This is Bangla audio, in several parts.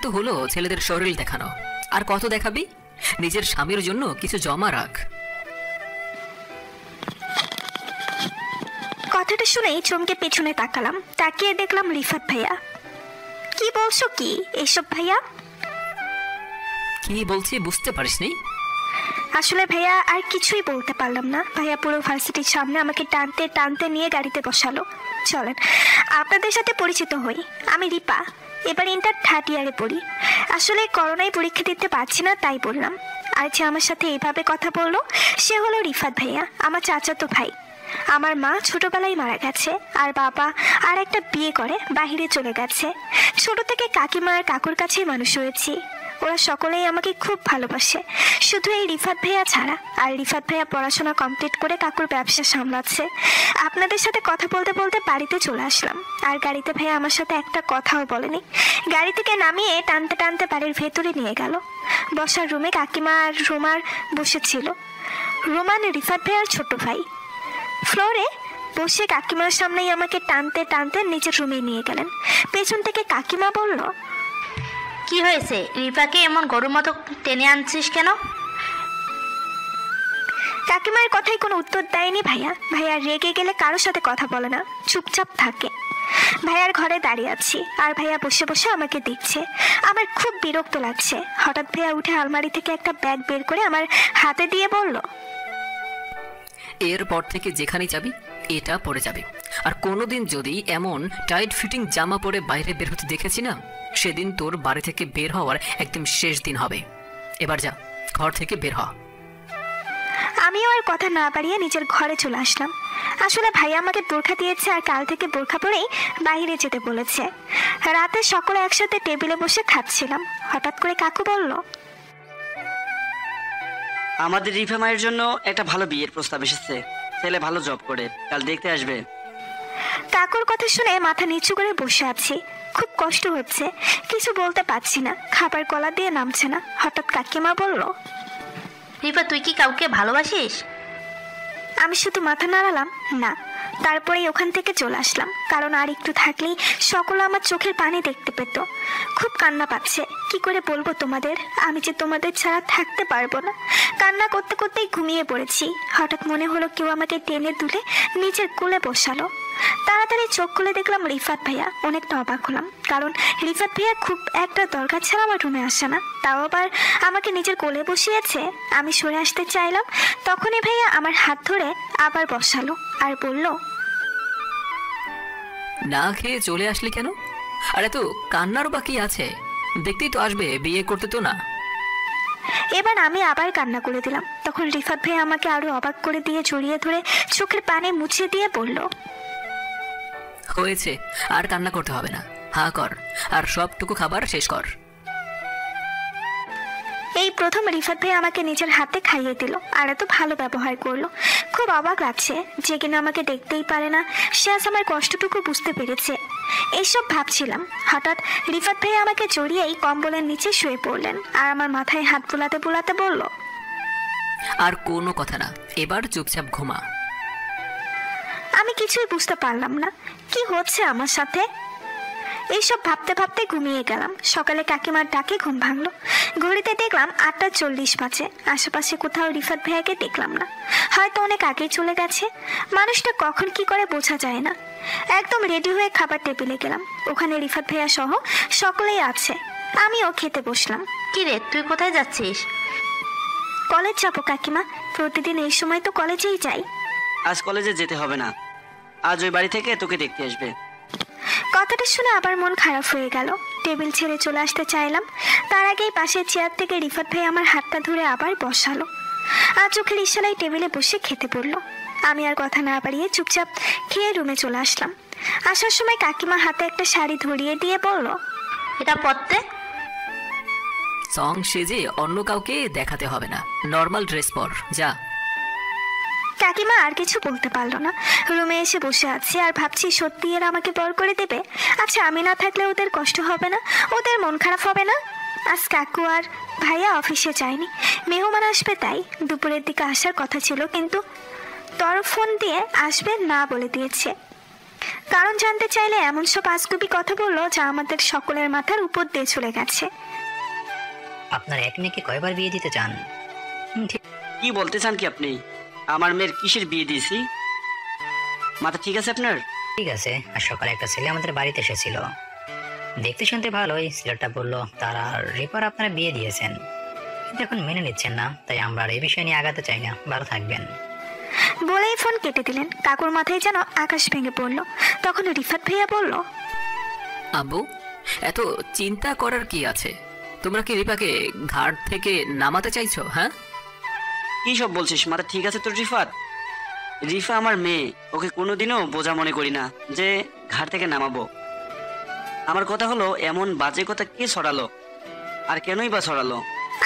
তো হলো ছেলেদের শরীর দেখানো, আর কত দেখাবি? নিজের স্বামীর জন্য কিছু জমা রাখ। কথাটা শুনেই চমকে পেছনে তাকালাম, তাকিয়ে দেখলাম রিফাত ভাইয়া। কি বলছো কি এসব ভাইয়া? কি বলছি বুঝতে পারিসনি? আসলে ভাইয়া আর কিছুই বলতে পারলাম না। ভাইয়া পুরো ভার্সিটির সামনে আমাকে টানতে টানতে নিয়ে গাড়িতে বসালো। চলেন আপনাদের সাথে পরিচিত হই, আমি রিপা, এবার ইন্টার 3rd ইয়ারে পড়ি। আসলে করোনায় পরীক্ষা দিতে পারছি না তাই বললাম। আর যে আমার সাথে এইভাবে কথা বললো সে হলো রিফাত ভাইয়া, আমার চাচাতো ভাই। আমার মা ছোটবেলায় মারা গেছে, আর বাবা আর একটা বিয়ে করে বাহিরে চলে গেছে। ছোট থেকে কাকিমা আর কাকুর কাছেই মানুষ হয়েছি। ওরা সকলেই আমাকে খুব ভালোবাসে, শুধু এই রিফাত ভাইয়া ছাড়া। আর রিফাত ভাইয়া পড়াশোনা কমপ্লিট করে কাকুর ব্যবসা সামলাচ্ছে। আপনাদের সাথে কথা বলতে বলতে বাড়িতে চলে আসলাম, আর গাড়িতে ভাইয়া আমার সাথে একটা কথাও বলেনি। গাড়ি থেকে নামিয়ে টানতে টানতে বাড়ির ভেতরে নিয়ে গেল। বসার রুমে কাকিমা আর রোমার বসেছিল। রোমান রিফাত ভাইয়ার ছোট ভাই। ফ্লোরে বসে কাকিমার সামনেই আমাকে টানতে টানতে নিজের রুমে নিয়ে গেলেন। পেছন থেকে কাকিমা বলল, কি হয়েছে, রিফাকে এমন গরুর মতো টেনে আনছিস কেন? কাকিমার কথায় কোনো উত্তর দেয়নি ভাইয়া। ভাইয়া রেগে গেলে কারোর সাথে কথা বলে না, চুপচাপ থাকে। ভাইয়ার ঘরে দাঁড়িয়ে আছি, আর ভাইয়া বসে বসে আমাকে দেখছে। আমার খুব বিরক্ত লাগছে। হঠাৎ ভাইয়া উঠে আলমারি থেকে একটা ব্যাগ বের করে আমার হাতে দিয়ে বলল, এরপর থেকে যেখানে যাবি এটা পরে যাবে, আর কোনোদিন যদি এমন টাইট ফিটিং জামা পরে বাইরে বের হতে দেখেছি না, সেদিন তোর বাড়ি থেকে বের হওয়ার একদম শেষ দিন হবে। এবার যা, ঘর থেকে বের হ। আমিও আর কথা না বাড়িয়ে নিজের ঘরে চলে আসলাম। আসলে ভাইয়া আমাকে বোরখা দিয়েছে, আর কাল থেকে বোরখা পরেই বাইরে যেতে বলেছে। রাতে সকলে একসাথে টেবিলে বসে খাচ্ছিলাম। হঠাৎ করে কাকু বলল, আমাদের রিফা মায়ের জন্য একটা ভালো বিয়ের প্রস্তাব এসেছে, ছেলে ভালো জব করে, কাল দেখতে আসবে। কাকুর কথা শুনে মাথা নিচু করে বসে আছি। খুব কষ্ট হচ্ছে, কিছু বলতে পারছি না, খাবার গলা দিয়ে নামছে না। হঠাৎ কাকিমা বলল, রিফা তুই কি কাউকে ভালোবাসিস? আমি শুধু মাথা নাড়ালাম না। তারপরেই ওখান থেকে চলে আসলাম, কারণ আর একটু থাকলেই সকলে আমার চোখের পানি দেখতে পেত। খুব কান্না পাচ্ছে, কি করে বলবো তোমাদের, আমি যে তোমাদের ছাড়া থাকতে পারবো না। কান্না করতে করতেই ঘুমিয়ে পড়েছি। হঠাৎ মনে হলো কেউ আমাকে টেনে তুলে নিজের কোলে বসালো। তাড়াতাড়ি চোখ খুলে দেখলাম রিফাত ভাইয়া। অনেকটা অবাক হলাম, কারণ রিফাত ভাইয়া খুব একটা দরকার ছাড়া আমার রুমে আসে না, তাও আবার আমাকে নিজের কোলে বসিয়েছে। আমি সরে আসতে চাইলাম, তখনই ভাইয়া আমার হাত ধরে আবার বসালো আর বলল, না খেয়ে চলে আসলি কেন? আরে তো কান্নার বাকি আছে, দেখতেই তো আসবে, বিয়ে করতে তো না। এবার আমি আবার কান্না করে দিলাম। তখন রিফাত ভাই আমাকে আরো অবাক করে দিয়ে জড়িয়ে ধরে চোখের পানি মুছে দিয়ে বলল, হয়েছে, আর কান্না করতে হবে না, হা কর আর সবটুকু খাবার শেষ কর। এই প্রথম রিফাত ভাই আমাকে নিজের হাতে খাইয়ে দিল, আর এত ভালো ব্যবহার করলো। খুব অবাক লাগছে, যে কিনা আমাকে দেখতেই পারে না সে আজ আমার কষ্টটুকু বুঝতে পেরেছে। এইসব ভাবছিলাম, হঠাৎ রিফাত ভাই আমাকে জড়িয়েই কম্বলের নিচে শুয়ে পড়লেন, আর আমার মাথায় হাত বুলাতে বুলাতে বলল, আর কোনো কথা না, এবার চুপচাপ ঘুমা। আমি কিছুই বুঝতে পারলাম না কি হচ্ছে আমার সাথে। এইসব ভাবতে ভাবতে ঘুমিয়ে গেলাম। সকালে কাকিমার ডাকে ঘুম ভাঙলো। ঘড়িতে দেখলাম 8:40 বাজে। আশেপাশে কোথাও রিফাত ভাইয়াকে দেখলাম না, হয়তো অনেক আগেই চলে গেছে। মানুষটা কখন কি করে বোঝা যায় না। একদম রেডি হয়ে খাবার টেবিলে গেলাম, ওখানে রিফাত ভাইয়া সহ সকলেই আছে। আমিও খেতে বসলাম। কি রে, তুই কোথায় যাচ্ছিস? কলেজ যাবো কাকিমা, প্রতিদিন এই সময় তো কলেজেই যাই। আজ কলেজে যেতে হবে না, আজ ওই বাড়ি থেকে তোকে দেখতে আসবে। কথাটা শুনে আবার মন খারাপ হয়ে গেল। টেবিল ছেড়ে চলে আসতে চাইলাম, তার আগেই পাশের চেয়ার থেকে রিফাত ভাই আমার হাতটা ধরে আবার বসালো, আর চোখের ইশারায় টেবিলে বসে খেতে বললো। আমি আর কথা না বাড়িয়ে চুপচাপ খেয়ে রুমে চলে আসলাম। আসার সময় কাকিমা হাতে একটা শাড়ি ধরিয়ে দিয়ে বলল, এটা পরতে। সং সেজে অন্য কাউকে দেখাতে হবে না, নর্মাল ড্রেস পর যা। কাকিমা আর কিছু বলতে পারলো না। রুমে এসে বসে আছি আর ভাবছি সত্যি এরা আমাকে বর করে দেবে। আচ্ছা আমি না থাকলে ওদের কষ্ট হবে না, ওদের মন খারাপ হবে না? আজ কাকু আর ভাইয়া অফিসে যায়নি, মেহমান আসবে, তাই দুপুরের দিকে আসার কথা ছিল, কিন্তু ফোন দিয়ে আসবে না বলে দিয়েছে। কারণ জানতে চাইলে এমন সব আজগুবি কথা বললো যা আমাদের সকলের মাথার উপর দিয়ে চলে গেছে। আপনার এক মেয়েকে কয়বার বিয়ে দিতে চান? কি বলতে চান কি আপনি? আমার মেয়ের কিসের বিয়ে দিয়েছি? মাথা ঠিক আছে আপনার? ঠিক আছে। আর সকালে একটা ছেলে আমাদের বাড়িতে এসেছিল, দেখতে শুনতে ভালোই। ছেলেটা বললো তারা রিপার আপনারা বিয়ে দিয়েছেন, কিন্তু এখন মেনে নিচ্ছেন না, তাই আমরা আর এই বিষয় নিয়ে আগাতে চাই না। ভালো থাকবেন। বলেই ফোন কেটে দিলেন। কাকুর মাথায় যেন আকাশ ভেঙে পড়লো। তখন রিফাত ভাইয়া বলল, আব্বু, এত চিন্তা করার কি আছে? তোমরা কি রিপাকে ঘাট থেকে নামাতে চাইছো? হ্যাঁ, কি সব বলছিস? মাথা ঠিক আছে তোর রিফাত? রিফা আমার মেয়ে, ওকে কোনোদিনও বোঝা মনে করি না যে ঘাট থেকে নামাবো। আমার কথা হলো, এমন বাজে কথা কে ছড়ালো, আর কেনই বা ছড়ালো?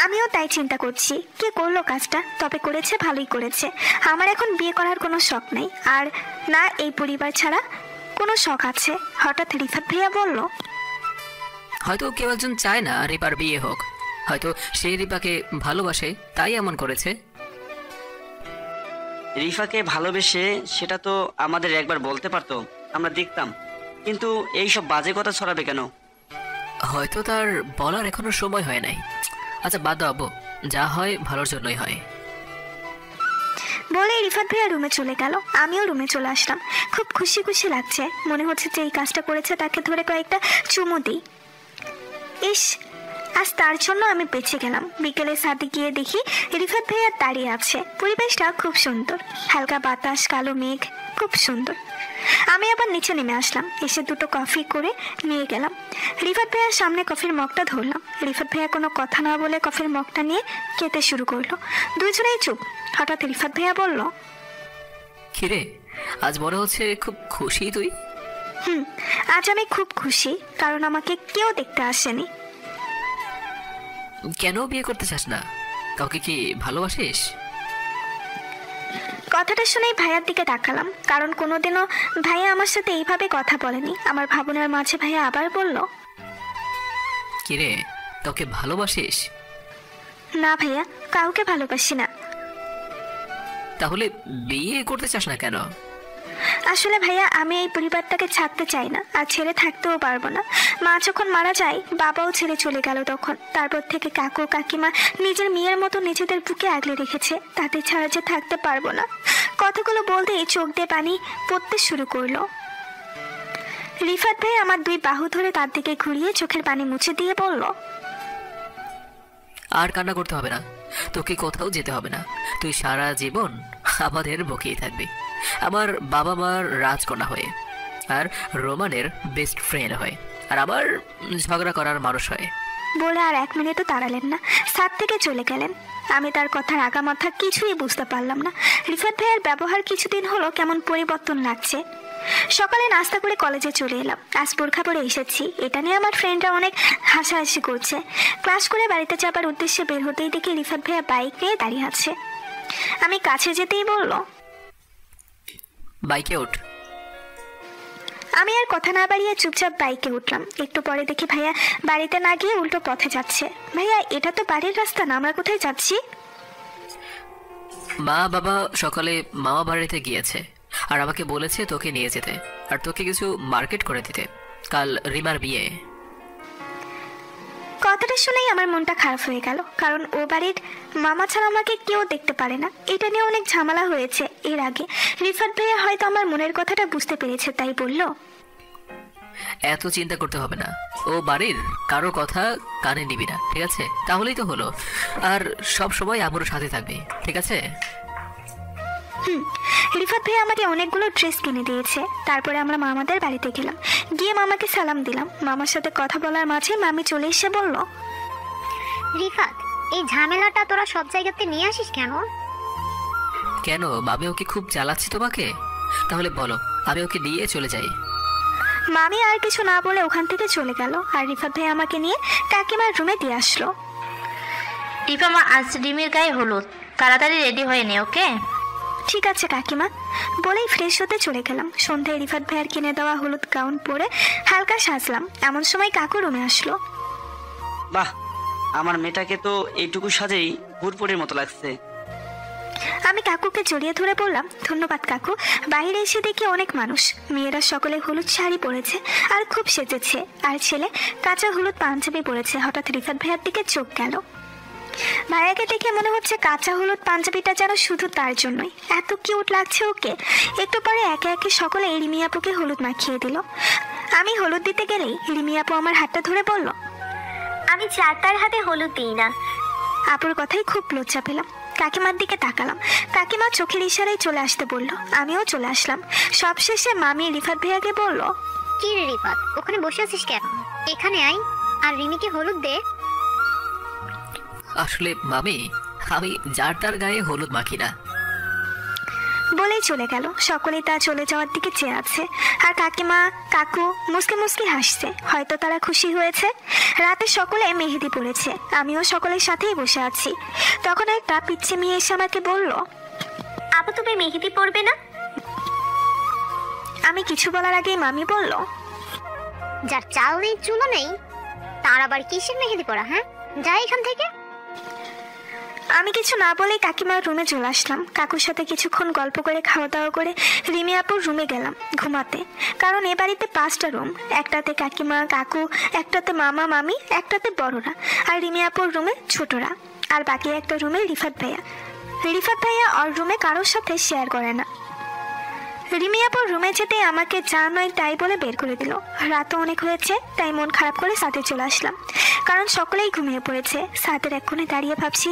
আমিও তাই চিন্তা করছি, কে করলো কাজটা? তবে করেছে, ভালোই করেছে। আমার এখন বিয়ে করার কোনো শখ নেই, আর না এই পরিবার ছাড়া কোনো শখ আছে। হঠাৎ রিফাত ভাইয়া বলল, হয়তো কেউ একজন চায় না রিপার বিয়ে হোক, হয়তো সেই রিপাকে ভালোবাসে তাই এমন করেছে। রিফাকে ভালোবেসে সেটা তো আমাদের একবার বলতে পারতো, আমরা দেখতাম। কিন্তু এই সব বাজে কথা ছড়াবে কেন? হয়তো তার বলার এখনো সময় হয় নাই। আচ্ছা বাদ দাও আব্বু, যা হয় ভালোর জন্যই হয়। বলে রিফাত ভাইয়া রুমে চলে গেল। আমিও রুমে চলে আসলাম। খুব খুশি খুশি লাগছে। মনে হচ্ছে যে এই কাজটা করেছে তাকে ধরে কয়েকটা চুমু দিই। ইস, আজ তার জন্য আমি বেঁচে গেলাম। বিকেলে ছাদে গিয়ে দেখি রিফাত ভাইয়া দাঁড়িয়ে আছে। পরিবেশটা খুব সুন্দর, হালকা বাতাস, কালো মেঘ, খুব সুন্দর। আমি আবার নিচে নেমে আসলাম। এসে দুটো কফি করে নিয়ে গেলাম। রিফাত ভাইয়ার সামনে কফির মগটা ধরলাম। রিফাত ভাইয়া কোনো কথা না বলে কফির মগটা নিয়ে খেতে শুরু করলো। দুজনেই চুপ। হঠাৎ রিফাত ভাইয়া বলল, কিরে, আজ মনে হচ্ছে খুব খুশি তুই? আজ আমি খুব খুশি, কারণ আমাকে কেউ দেখতে আসেনি। কেন বিয়ে করতে চাস না? কাউকে কি ভালোবাসিস? কথাটা শুনেই ভাইয়ার দিকে তাকালাম, কারণ কোনোদিনও ভাইয়া আমার সাথে এইভাবে কথা বলেনি। আমার ভাবনার মাঝে ভাইয়া আবার বলল, কিরে, কাউকে ভালোবাসিস? না ভাইয়া, কাউকে ভালোবাসি না। তাহলে বিয়ে করতে চাস না কেন? আসলে ভাইয়া, আমি এই পরিবারটাকে ছাড়তে চাই না, আর ছেড়ে থাকতেও পারবো না। মা যখন মারা যায়, বাবাও ছেড়ে চলে গেল তখন। তারপর থেকে কাকু কাকিমা নিজের মেয়ের মতো নিজেদের বুকে আগলে রেখেছে। তাদের ছাড়া যে থাকতে পারবো না। কথাগুলো বলতেই চোখ দিয়ে পানি পড়তে শুরু করলো। রিফাত ভাই আমার দুই বাহু ধরে তার দিকে ঘুরিয়ে চোখের পানি মুছে দিয়ে বলল, আর কান্না করতে হবে না, তোকে কোথাও যেতে হবে না। তুই সারা জীবন আমাদের বকেই থাকবি, আমার বাবা মার রাজকন্যা হয়ে, আর রোমানের বেস্ট ফ্রেন্ড হয়ে, আর আমার ঝগড়া করার মানুষ হয়ে। বলে আর এক মিনিটও দাঁড়ালেন না, ছাদ থেকে চলে গেলেন। আমি তার কথার আগা মাথা কিছুই বুঝতে পারলাম না। রিফাত ভাইয়ের ব্যবহার কিছুদিন হলো কেমন পরিবর্তন লাগছে। সকালে নাস্তা করে কলেজে চলে এলাম। আজ বোরখা পরে এসেছি, এটা নিয়ে আমার ফ্রেন্ডরা অনেক হাসাহাসি করছে। ক্লাস করে বাড়িতে যাবার উদ্দেশ্যে বের হতেই দেখি রিফাত ভাইয়া বাইক নিয়ে দাঁড়িয়ে আছে। আমি কাছে যেতেই বলল, বাইকে ওঠ। আমি আর কথা না বাড়িয়ে চুপচাপ বাইকে উঠলাম। একটু পরে দেখি ভাইয়া বাড়িতে না গিয়ে উল্টো পথে যাচ্ছে। ভাইয়া, এটা তো বাড়ির রাস্তা না, আমরা কোথায় যাচ্ছি? মা বাবা সকালে মামা বাড়িতে গিয়েছে, আর আমাকে বলেছে তোকে নিয়ে যেতে, আর তোকে কিছু মার্কেট করে দিতে। কাল রিমার বিয়ে। কথাটা শুনেই আমার মনটা খারাপ হয়ে গেল, কারণ ও বাড়ির মামা ছাড়া আমাকে কেউ দেখতে পারে না। এটা নিয়ে অনেক ঝামেলা হয়েছে এর আগে। রিফাত ভাইয়া হয়তো আমার মনের কথাটা বুঝতে পেরেছে, তাই বলল, এত চিন্তা করতে হবে না, ও বাড়ির কারো কথা কানে নিবি না, ঠিক আছে? তাহলেই তো হলো। আর সব সময় আমার সাথে থাকবি, ঠিক আছে? রিফাত ভাই আমাকে অনেকগুলো ড্রেস কিনে দিয়েছে। তারপরে আমরা মামাদের বাড়িতে গেলাম। গিয়ে মামাকে সালাম দিলাম। মামার সাথে কথা বলার মাঝে মামি চলে এসে বলল, রিফাত, এই ঝামেলাটা তোরা সব জায়গাতে নিয়ে আসিস কেন? কেন, আমি ওকে খুব জ্বালাচ্ছি তোমাকে? তাহলে বলো, আমি ওকে নিয়ে চলে যাই। মামি আর কিছু না বলে ওখান থেকে চলে গেল, আর রিফাত ভাই আমাকে নিয়ে কাকিমার রুমে দিয়ে আসলো। রিফা মা, আজ রিমির গায়ে হলুদ, তাড়াতাড়ি রেডি হয়ে নে, ওকে? ঠিক আছে কাকিমা, বলেই ফ্রেশ হতে চলে গেলাম। সন্ধ্যায় রিফাত ভাইয়ের কিনে দেওয়া হলুদ গাউন পরে হালকা সাজলাম। এমন সময় কাকু রুমে আসলো। বাহ, আমার মেয়েটাকে তো এইটুকু সাজেই ভুরপুরের মতো লাগছে। আমি কাকুকে জড়িয়ে ধরে বললাম, ধন্যবাদ কাকু। বাইরে এসে দেখি অনেক মানুষ, মেয়েরা সকলে হলুদ শাড়ি পরেছে আর খুব সেজেছে, আর ছেলে কাঁচা হলুদ পাঞ্জাবি পরেছে। হঠাৎ রিফাত ভাইয়ার দিকে চোখ গেল। ভাইয়াকে দেখে মনে হচ্ছে কাঁচা হলুদ পাঞ্জাবিটা যেন শুধু তার জন্যই, এত কিউট লাগছে ওকে। একটু পরে একে একে সকলে রিমি আপুকে হলুদ মাখিয়ে দিল। আমি হলুদ দিতে গেলেই রিমি আপু আমার হাতটা ধরে বলল, আমি চারটার হাতে হলুদ দিই না। আপুর কথাই খুব লজ্জা পেলাম। কাকিমার দিকে তাকালাম, কাকিমা চোখের ইশারায় চলে আসতে বলল, আমিও চলে আসলাম। সবশেষে মামি রিফাত ভাইয়াকে বলল, কি রে রিফাত, ওখানে বসে আছিস কেন? এখানে আয় আর রিমিকে হলুদ দে। আসলে মামি, আমি যার তার গায়ে হলুদ মাখি না। বলেই চলে গেল। সকলেই তা চলে যাওয়ার দিকে চেয়ে আছে, আর কাকিমা কাকু মুসকে মুসকে হাসছে, হয়তো তারা খুশি হয়েছে। রাতে সকলে মেহেদি পড়েছে, আমিও সকলের সাথেই বসে আছি। তখন একটা পিচ্ছি মেয়ে এসে আমাকে বলল, আপু তুমি মেহেদি পরবে না? আমি কিছু বলার আগেই মামি বলল, যার চাল নেই চুলো নেই তার আবার কিসের মেহেদি পরা? হ্যাঁ, যা এখান থেকে। আমি কিছু না বলেই কাকিমার রুমে চলে আসলাম। কাকুর সাথে কিছুক্ষণ গল্প করে খাওয়া দাওয়া করে রিমি আপুর রুমে গেলাম ঘুমাতে, কারণ এ বাড়িতে 5টা রুম। একটাতে কাকিমা কাকু, একটাতে মামা মামি, একটাতে বড়রা, আর রিমি আপুর রুমে ছোটরা, আর বাকি একটা রুমে রিফাত ভাইয়া। রিফাত ভাইয়া ওর রুমে কারোর সাথে শেয়ার করে না। রিমি আপুর রুমে যেতে আমাকে যা নয় তাই বলে বের করে দিল। রাতও অনেক হয়েছে, তাই মন খারাপ করে সাথে চলে আসলাম, কারণ সকলেই ঘুমিয়ে পড়েছে। সাথের এক কোণে দাঁড়িয়ে ভাবছি,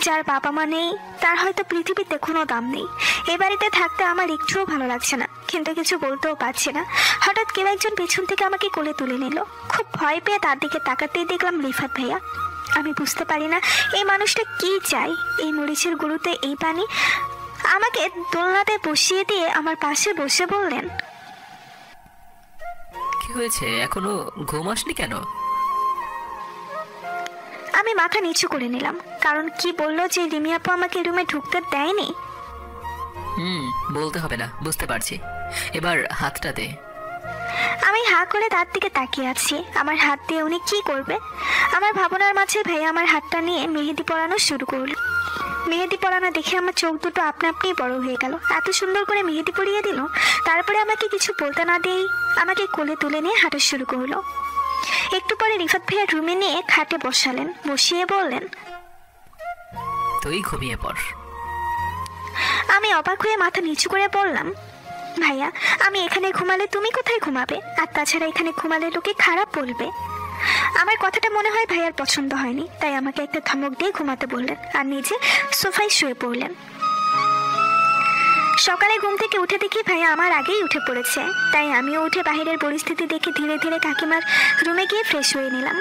যার বাবা মা নেই তার হয়তো পৃথিবীতে কোনো দাম নেই। এ বাড়িতে থাকতে আমার একটুও ভালো লাগছে না, কিন্তু কিছু বলতেও পারছি না। হঠাৎ কেউ একজন পেছন থেকে আমাকে কোলে তুলে নিল। খুব ভয় পেয়ে তার দিকে তাকাতেই দেখলাম রিফাত ভাইয়া। আমি বুঝতে পারি না এই মানুষটা কি চাই। এই মরিচের গুঁড়োতে এই পানি। আমাকে দোলনাতে বসিয়ে দিয়ে আমার পাশে বসে বললেন, কি হয়েছে, এখনো ঘুম আসনি কেন? আমি মাথা নিচু করে নিলাম, কারণ কি বললো যে রিমি আপু আমাকে রুমে ঢুকতে দেয়নি। বলতে হবে না, বুঝতে পারছি। এবার হাতটা দে। আমি হা করে তার দিকে তাকিয়ে আছি। আমার হাত দিয়ে উনি কি করবে? আমার ভাবনার মাঝে ভাইয়া আমার হাতটা নিয়ে মেহেদি পরানো শুরু করলো। মেহেদি পরানো দেখে আমার চোখ দুটো আপনা আপনি বড় হয়ে গেল। এত সুন্দর করে মেহেদি পরিয়ে দিল। তারপরে আমাকে কিছু বলতে না দিয়েই আমাকে কোলে তুলে নিয়ে হাঁটা শুরু করলো। একটু পরে রিফাত ভাইয়া রুমে নিয়ে খাটে বসালেন, বসিয়ে বললেন, তুই ঘুমিয়ে পড়। আমি অবাক হয়ে মাথা নিচু করে বললাম, ভাইয়া আমি এখানে ঘুমালে তুমি কোথায় ঘুমাবে? আর তাছাড়া এখানে ঘুমালে লোকে খারাপ বলবে। আমার কথাটা মনে হয় ভাইয়ার পছন্দ হয়নি, তাই আমাকে একটা ধমক দিয়ে ঘুমাতে বললেন আর নিজে সোফায় শুয়ে পড়লেন। সকালে ঘুম থেকে উঠে দেখি ভাইয়া আমার আগেই উঠে পড়েছে, তাই আমিও উঠে বাইরের পরিস্থিতি দেখে ধীরে ধীরে কাকিমার রুমে গিয়ে ফ্রেশ হয়ে নিলাম।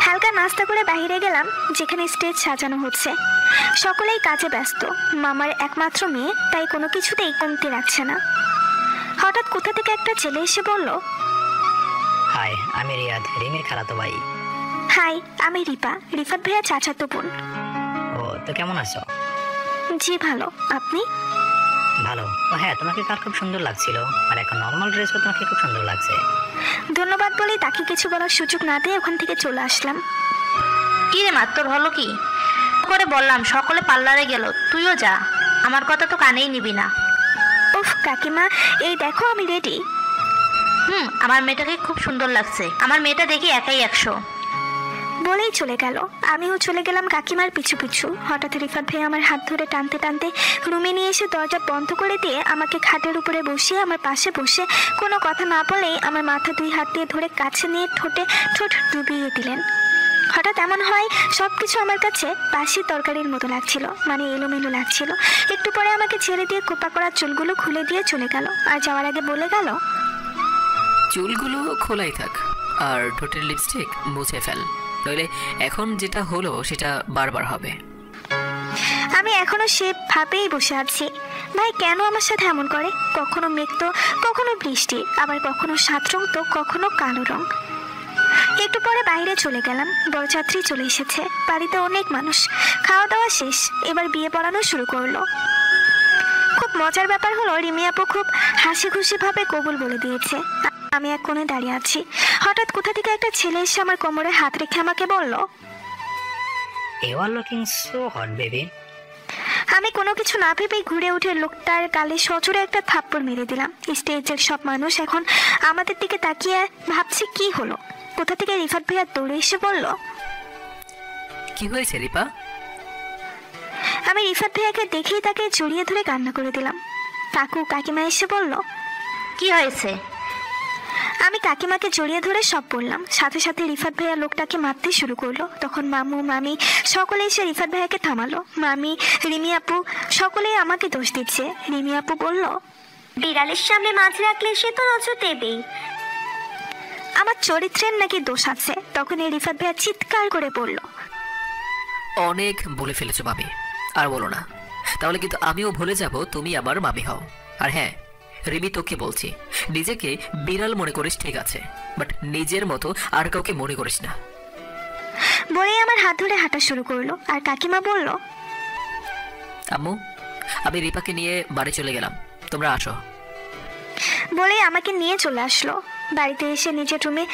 হালকা নাস্তা করে বাইরে গেলাম, যেখানে স্টেজ সাজানো হচ্ছে। সকলেই কাজে ব্যস্ত। মামার একমাত্র মেয়ে, তাই কোনো কিছুতেই কমতি রাখছে না। হঠাৎ কোথা থেকে একটা ছেলে এসে বলল, হাই, আমি রিয়াদ, রিমির খালাতো ভাই। হাই, আমি রিপা, রিফাত ভাইয়া চাচাতো বোন। ও, তো কেমন আছো? জি ভালো, আপনি? ভালো। ও হ্যাঁ, তোমাকে কাল খুব সুন্দর লাগছিল, আর এখন নর্মাল ড্রেসও তোমাকে খুব সুন্দর লাগছে। ধন্যবাদ বলেই তাকে কিছু বলার সুযোগ না দিয়ে ওখান থেকে চলে আসলাম। কি রে মা, তোর হলো কি? করে বললাম সকলে পার্লারে গেল, তুইও যা, আমার কথা তো কানেই নিবি না। উফ কাকিমা, এই দেখো আমি রেডি। আমার মেয়েটাকে খুব সুন্দর লাগছে, আমার মেয়েটা দেখি একাই 100। বলেই চলে গেল। আমিও চলে গেলাম কাকিমার পিছু পিছু। হঠাৎ রিফাত ভাই আমার হাত ধরে টানতে টানতে রুমে নিয়ে এসে দরজা বন্ধ করে দিয়ে আমাকে খাটের উপরে বসিয়ে আমার পাশে বসে কোনো কথা না বলেই আমার মাথা 2 হাত দিয়ে ধরে কাছে নিয়ে ঠোঁট ডুবিয়ে দিলেন। হঠাৎ এমন হয় সবকিছু আমার কাছে বাসি তরকারির মতো লাগছিল, মানে এলোমেলো লাগছিল। একটু পরে আমাকে ছেড়ে দিয়ে কোপা করা চুলগুলো খুলে দিয়ে চলে গেল, আর যাওয়ার আগে বলে গেল, চুলগুলো খোলাই থাক আর ঠোঁটের লিপস্টিক মুছে ফেল, নইলে এখন যেটা হলো সেটা বারবার হবে। আমি এখনো সে ভাবেই বসে আছি। ভাই কেন আমার সাথে এমন করে? কখনো মেঘ তো কখনো বৃষ্টি, আবার কখনো 7 রং তো কখনো কালো রং। একটু পরে বাইরে চলে গেলাম। বরযাত্রী চলে এসেছে, বাড়িতে অনেক মানুষ। খাওয়া দাওয়া শেষ, এবার বিয়ে পড়ানো শুরু করলো। খুব মজার ব্যাপার হলো রিমি আপু খুব হাসি খুশি ভাবে কবুল বলে দিয়েছে। আমি এক কোণে দাঁড়িয়ে আছি। হঠাৎ কোথা থেকে একটা ছেলে এসে আমার কোমরে হাত রেখে আমাকে বলল, You are looking so hot, baby. আমি কোনো কিছু না ভেবেই ঘুরে উঠে লোকটার গালে সজোরে একটা থাপ্পড় মেরে দিলাম। স্টেজের সব মানুষ এখন আমাদের দিকে তাকিয়ে ভাবছে কি হলো। কোথা থেকে রিফাত ভাইয়া দৌড়ে এসে বলল, কি হয়েছে রিপা? আমি রিফাত ভাইয়াকে দেখেই তাকে জড়িয়ে ধরে কান্না করে দিলাম। কাকু কাকিমা এসে বলল, কি হয়েছে? আমি কাকিমাকে জড়িয়ে ধরে সব বললাম। সাথে সাথে রিফাত ভাইয়া লোকটাকে মারতে শুরু করলো। তখন মামু মামি সকলে এসে রিফাত ভাইয়াকে থামালো। মামি, রিমি আপু সকলেই আমাকে দোষ দিচ্ছে। রিমি আপু বলল, বিড়ালের সামনে মাছ রাখলে সে তো নজর দেবেই। আমার চরিত্রের নাকি দোষ আছে। তখন এই রিফাত ভাইয়া চিৎকার করে বলল, অনেক বলে ফেলেছো মামি, আর বলো না, তাহলে কিন্তু আমিও ভুলে যাব তুমি আমার মামি হও। আর হ্যাঁ রিমি, তোকে বলছি, নিজেকে বিড়াল মনে করিস ঠিক আছে, বাট নিজের মতো আর কাউকে মনে করিস না। বলেই আমার হাত ধরে হাঁটা শুরু করলো। আর কাকিমা বলল, আম্মু, আমি রিপাকে নিয়ে বাড়ি চলে গেলাম, তোমরা আসো। বলেই আমাকে নিয়ে চলে আসলো। বাড়িতে এসে নিজের রুমে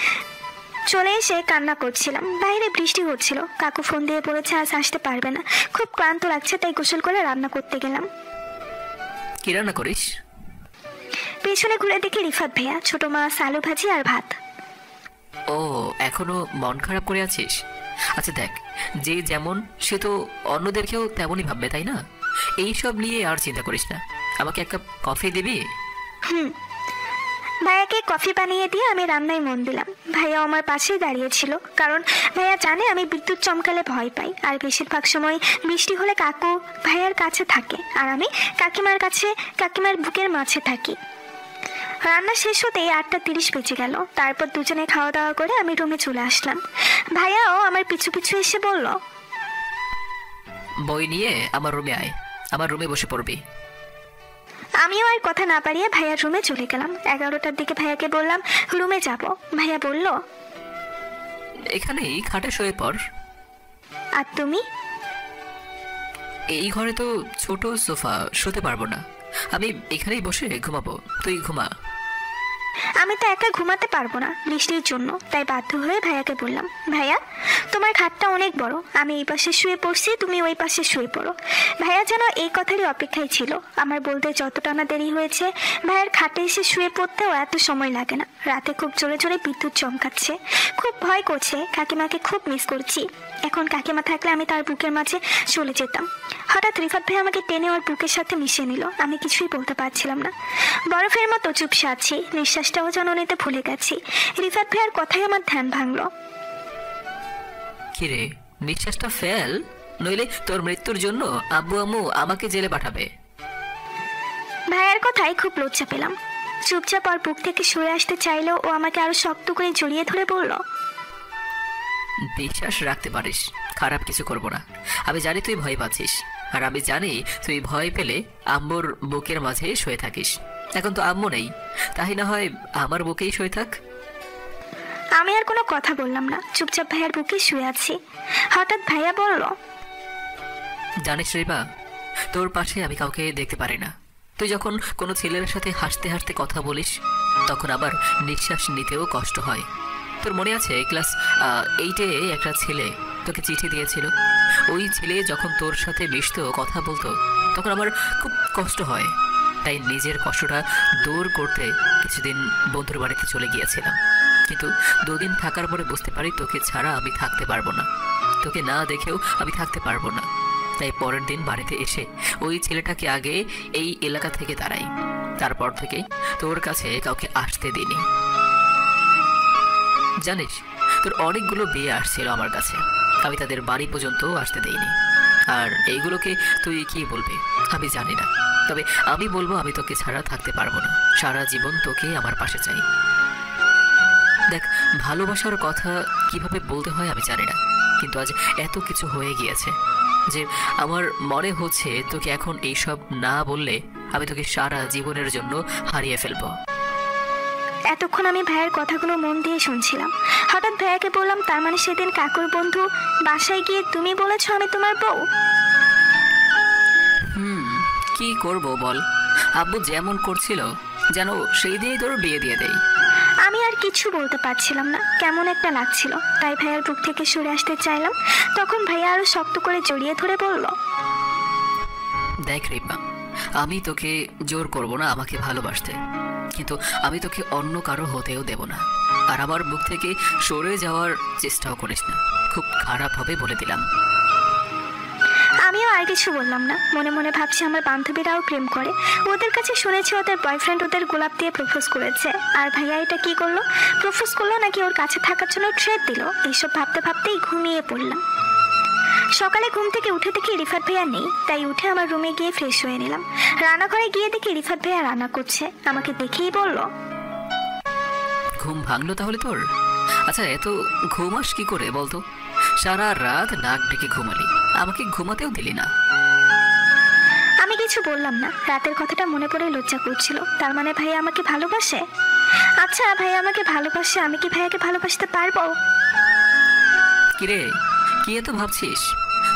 চলে এসে কান্না করছিলাম। বাইরে বৃষ্টি হচ্ছিল। কাকু ফোন দিয়ে বলেছে আজ আসতে পারবে না, খুব ক্লান্ত লাগছে, তাই গোসল করে রান্না করতে গেলাম। কি রান্না করিস? পেছনে ঘুরে দেখি রিফাত ভাইয়া, ছোট মাছ, আলু ভাজি আর ভাত। ও, এখনো মন খারাপ করে আছিস? আচ্ছা দেখ, যে যেমন সে তো অন্যদেরকেও তেমনই ভাববে, তাই না? এইসব নিয়ে আর চিন্তা করিস না। আমাকে এক কাপ কফি দিবি? ভাইয়াকে কফি বানিয়ে দিয়ে আমি রান্নায় মন দিলাম। ভাইয়া আমার পাশেই দাঁড়িয়েছিল, কারণ ভাইয়া জানে আমি বিদ্যুৎ চমকালে ভয় পাই। আর বেশিরভাগ সময় বৃষ্টি হলে কাকু ভাইয়ার কাছে থাকে, আর আমি কাকিমার বুকের মাঝে থাকি। রান্না শেষ হতেই 8:30 বেজে গেল। তারপর দুজনে খাওয়া দাওয়া করে আমি রুমে চলে আসলাম। ভাইয়াও আমার পিছু পিছু এসে বলল, বই নিয়ে আমার রুমে আয়, আমার রুমে বসে পড়বি। আমিও আর কথা না পারিয়ে ভাইয়ার রুমে চলে গেলাম। 11টার দিকে ভাইয়াকে বললাম রুমে যাব। ভাইয়া বলল, এখানেই খাটে শুয়ে পড়। আর তুমি? এই ঘরে তো ছোট সোফা, শুতে পারবো না, আমি এখানেই বসে ঘুমাবো, তুই ঘুমা। আমি তো একা ঘুমাতে পারবো না বৃষ্টির জন্য, তাই বাধ্য হয়ে ভাইয়াকে বললাম, ভাইয়া তোমার খাটটা অনেক বড়, আমি এই পাশে শুয়ে পড়ছি, তুমি ওই পাশে শুয়ে পড়ো। ভাইয়া যেন এই কথারই অপেক্ষায় ছিল। আমার বলতে যতটা না দেরি হয়েছে, ভাইয়ার খাটে এসে শুয়ে পড়তেও এত সময় লাগে না। রাতে খুব জোরে জোরে বিদ্যুৎ চমকাচ্ছে, খুব ভয় করছে। কাকিমাকে খুব মিস করছি। এখন কাকিমা থাকলে আমি তার বুকের মাঝে চলে যেতাম। হঠাৎ রিফাত ভাই আমাকে টেনে ওর বুকের সাথে মিশিয়ে নিল। আমি কিছুই বলতে পারছিলাম না, বরফের মতো চুপসে আছি। নিঃশ্বাসটাও যেন নিতে ভুলে গেছি। রিফাত ভাইয়ের কথাই আমার ধ্যান ভাঙলো। কিরে, নিঃশ্বাসটা ফেল, নইলে তোর মৃত্যুর জন্য আব্বু আম্মু আমাকে জেলে পাঠাবে। ভাইয়ের কথাই খুব লজ্জা পেলাম। চুপচাপ আর বুক থেকে সরে আসতে চাইলেও ও আমাকে আরো শক্ত করে জড়িয়ে ধরে বলল, বিশ্বাস রাখতে পারিস, খারাপ কিছু করব না। আমি জানি তুই ভয় পাচ্ছিস, আর আমি জানি তুই ভয় পেলে আম্মুর বুকের মাঝে শুয়ে থাকিস। এখন তো আম্মু নেই, তাই না হয় আমার বুকেই শুয়ে থাক। আমি আর কোনো কথা বললাম না, চুপচাপ ভাইয়ার বুকে শুয়ে আছি। হঠাৎ ভাইয়া বলল, জানিস রিপা, তোর পাশে আমি কাউকে দেখতে পারি না। তুই যখন কোনো ছেলের সাথে হাসতে হাসতে কথা বলিস, তখন আবার নিঃশ্বাস নিতেও কষ্ট হয়। তোর মনে আছে ক্লাস 8-এ একটা ছেলে তোকে চিঠি দিয়েছিল? ওই ছেলে যখন তোর সাথে মিশতো, কথা বলতো, তখন আমার খুব কষ্ট হয়। তাই নিজের কষ্টটা দূর করতে কিছুদিন বন্ধুর বাড়িতে চলে গিয়েছিলাম। কিন্তু 2 দিন থাকার পরে বুঝতে পারি তোকে ছাড়া আমি থাকতে পারবো না, তোকে না দেখেও আমি থাকতে পারবো না। তাই পরের দিন বাড়িতে এসে ওই ছেলেটাকে আগে এই এলাকা থেকে তাড়াই। তারপর থেকে তোর কাছে কাউকে আসতে দিইনি। জানিস, তোর অনেকগুলো বিয়ে আসছিল আমার কাছে, আমি তাদের বাড়ি পর্যন্ত আসতে দেইনি। আর এইগুলোকে তুই কি বলবি আমি জানি না, তবে আমি বলবো আমি তোকে ছাড়া থাকতে পারবো না। সারা জীবন তোকে আমার পাশে চাই। দেখ, ভালোবাসার কথা কিভাবে বলতে হয় আমি জানি না, কিন্তু আজ এত কিছু হয়ে গিয়েছে যে আমার মনে হচ্ছে তোকে এখন এইসব না বললে আমি তোকে সারা জীবনের জন্য হারিয়ে ফেলবো। এতক্ষণ আমি ভাইয়ের কথাগুলো মন দিয়ে শুনছিলাম। হঠাৎ ভাইয়াকে বললাম, তার মানে সেদিন কাকুর বন্ধু বাসায় গিয়ে তুমি বলেছো আমি তোমার বউ? কি করব বল, আব্বু যেমন করছিল যেন সেই দিয়েই তোর বিয়ে দিয়ে দেই। আমি আর কিছু বলতে পারছিলাম না, কেমন একটা লাগছিল। তাই ভাইয়ার বুক থেকে সরে আসতে চাইলাম। তখন ভাইয়া আরো শক্ত করে জড়িয়ে ধরে বলল, দেখ রিপা, আমি তোকে জোর করব না আমাকে ভালোবাসতে, কিন্তু আমি তোকে অন্য কারো হতেও দেব না। আর আমার মুখ থেকে সরে যাওয়ার চেষ্টাও করিস না, খুব খারাপ হবে বলে দিলাম। আমিও আর কিছু বললাম না। মনে মনে ভাবছি আমার বান্ধবীরাও প্রেম করে, ওদের কাছে শুনেছি ওদের বয়ফ্রেন্ড ওদের গোলাপ দিয়ে প্রপোজ করেছে, আর ভাইয়া এটা কি করলো, প্রপোজ করলো নাকি ওর কাছে থাকার জন্য ট্রেট দিল। এইসব ভাবতে ভাবতেই ঘুমিয়ে পড়লাম। সকালে ঘুম থেকে উঠে দেখি রিফাত ভাইয়া নেই, তাই উঠে আমার রুমে গিয়ে ফ্রেশ হয়ে নিলাম। রান্নাঘরে গিয়ে দেখি রিফাত ভাইয়া রান্না করছে। আমাকে দেখেই বলল, ঘুম ভাঙলো তাহলে তোর? আচ্ছা, এত ঘুমাস কি করে বলতো? সারা রাত নাক ডেকে ঘুমালি, আমাকে ঘুমাতেও দিলি না। আমি কিছু বললাম না। রাতের কথাটা মনে পড়ে লজ্জা করছিল। তার মানে ভাইয়া আমাকে ভালোবাসে? আচ্ছা, ভাইয়া আমাকে ভালোবাসে, আমি কি ভাইয়াকে ভালোবাসতে পারবো? কিরে, কি এত ভাবছিস?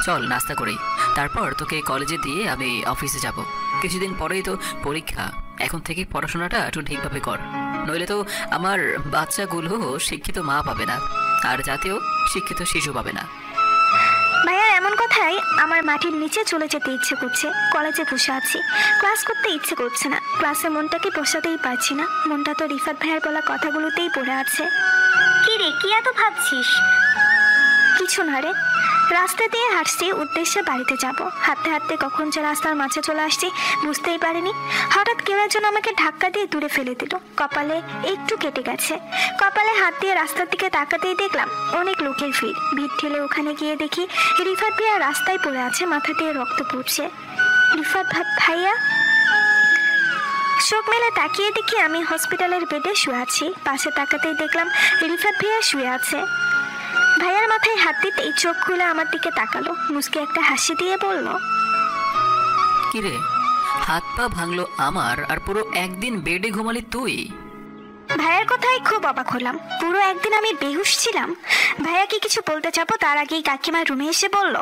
চল নাস্তা করি, তারপর তোকে কলেজে দিয়ে আমি অফিসে যাব। কিছুদিন পরেই তো পরীক্ষা, এখন থেকে পড়াশোনাটা একটু ঠিকভাবে কর, নইলে তো আমার বাচ্চাগুলো শিক্ষিত মা পাবে না, আর জাতীয় শিক্ষিত শিশু পাবে না। ভাইয়া এমন কথাই আমার মাটির নিচে চলে যেতে ইচ্ছে করছে। কলেজে বসে আছি, ক্লাস করতে ইচ্ছে করছে না, ক্লাসে মনটাকে বসাতেই পারছি না। মনটা তো রিফাত ভাইয়ার বলা কথাগুলোতেই পড়ে আছে। কি রে, কি এত ভাবছিস? কিছু না রে, রাস্তা দিয়ে হাঁটছি, উদ্দেশ্যে বাড়িতে যাব। হাঁটতে হাঁটতে কখন যে রাস্তার মাঝে চলে আসছি বুঝতেই পারিনি। হঠাৎ কেউ একজন আমাকে ধাক্কা দিয়ে দূরে ফেলে দিল। কপালে একটু কেটে গেছে। কপালে হাত দিয়ে রাস্তার দিকে তাকাতেই দেখলাম অনেক লোকের ভিড় ঠেলে ওখানে গিয়ে দেখি রিফাত ভাইয়া রাস্তায় পড়ে আছে, মাথা দিয়ে রক্ত পড়ছে। রিফাত ভাইয়া? চোখ মেলে তাকিয়ে দেখি আমি হসপিটালের বেডে শুয়ে আছি। পাশে তাকাতেই দেখলাম রিফাত ভাইয়া শুয়ে আছে। ভাইয়ার মাথায় হাত দিতেই চোখ খুলে আমার দিকে তাকালো, মুচকে একটা হাসি দিয়ে বলল, কিরে, হাত পা ভাঙলো আমার, আর পুরো একদিন বেডে ঘুমালি তুই? ভাইয়ার কথাই খুব অবাক হলাম। পুরো একদিন আমি বেহুশ ছিলাম? ভাইয়া কি কিছু বলতে যাবো তার আগেই কাকিমার রুমে এসে বলল,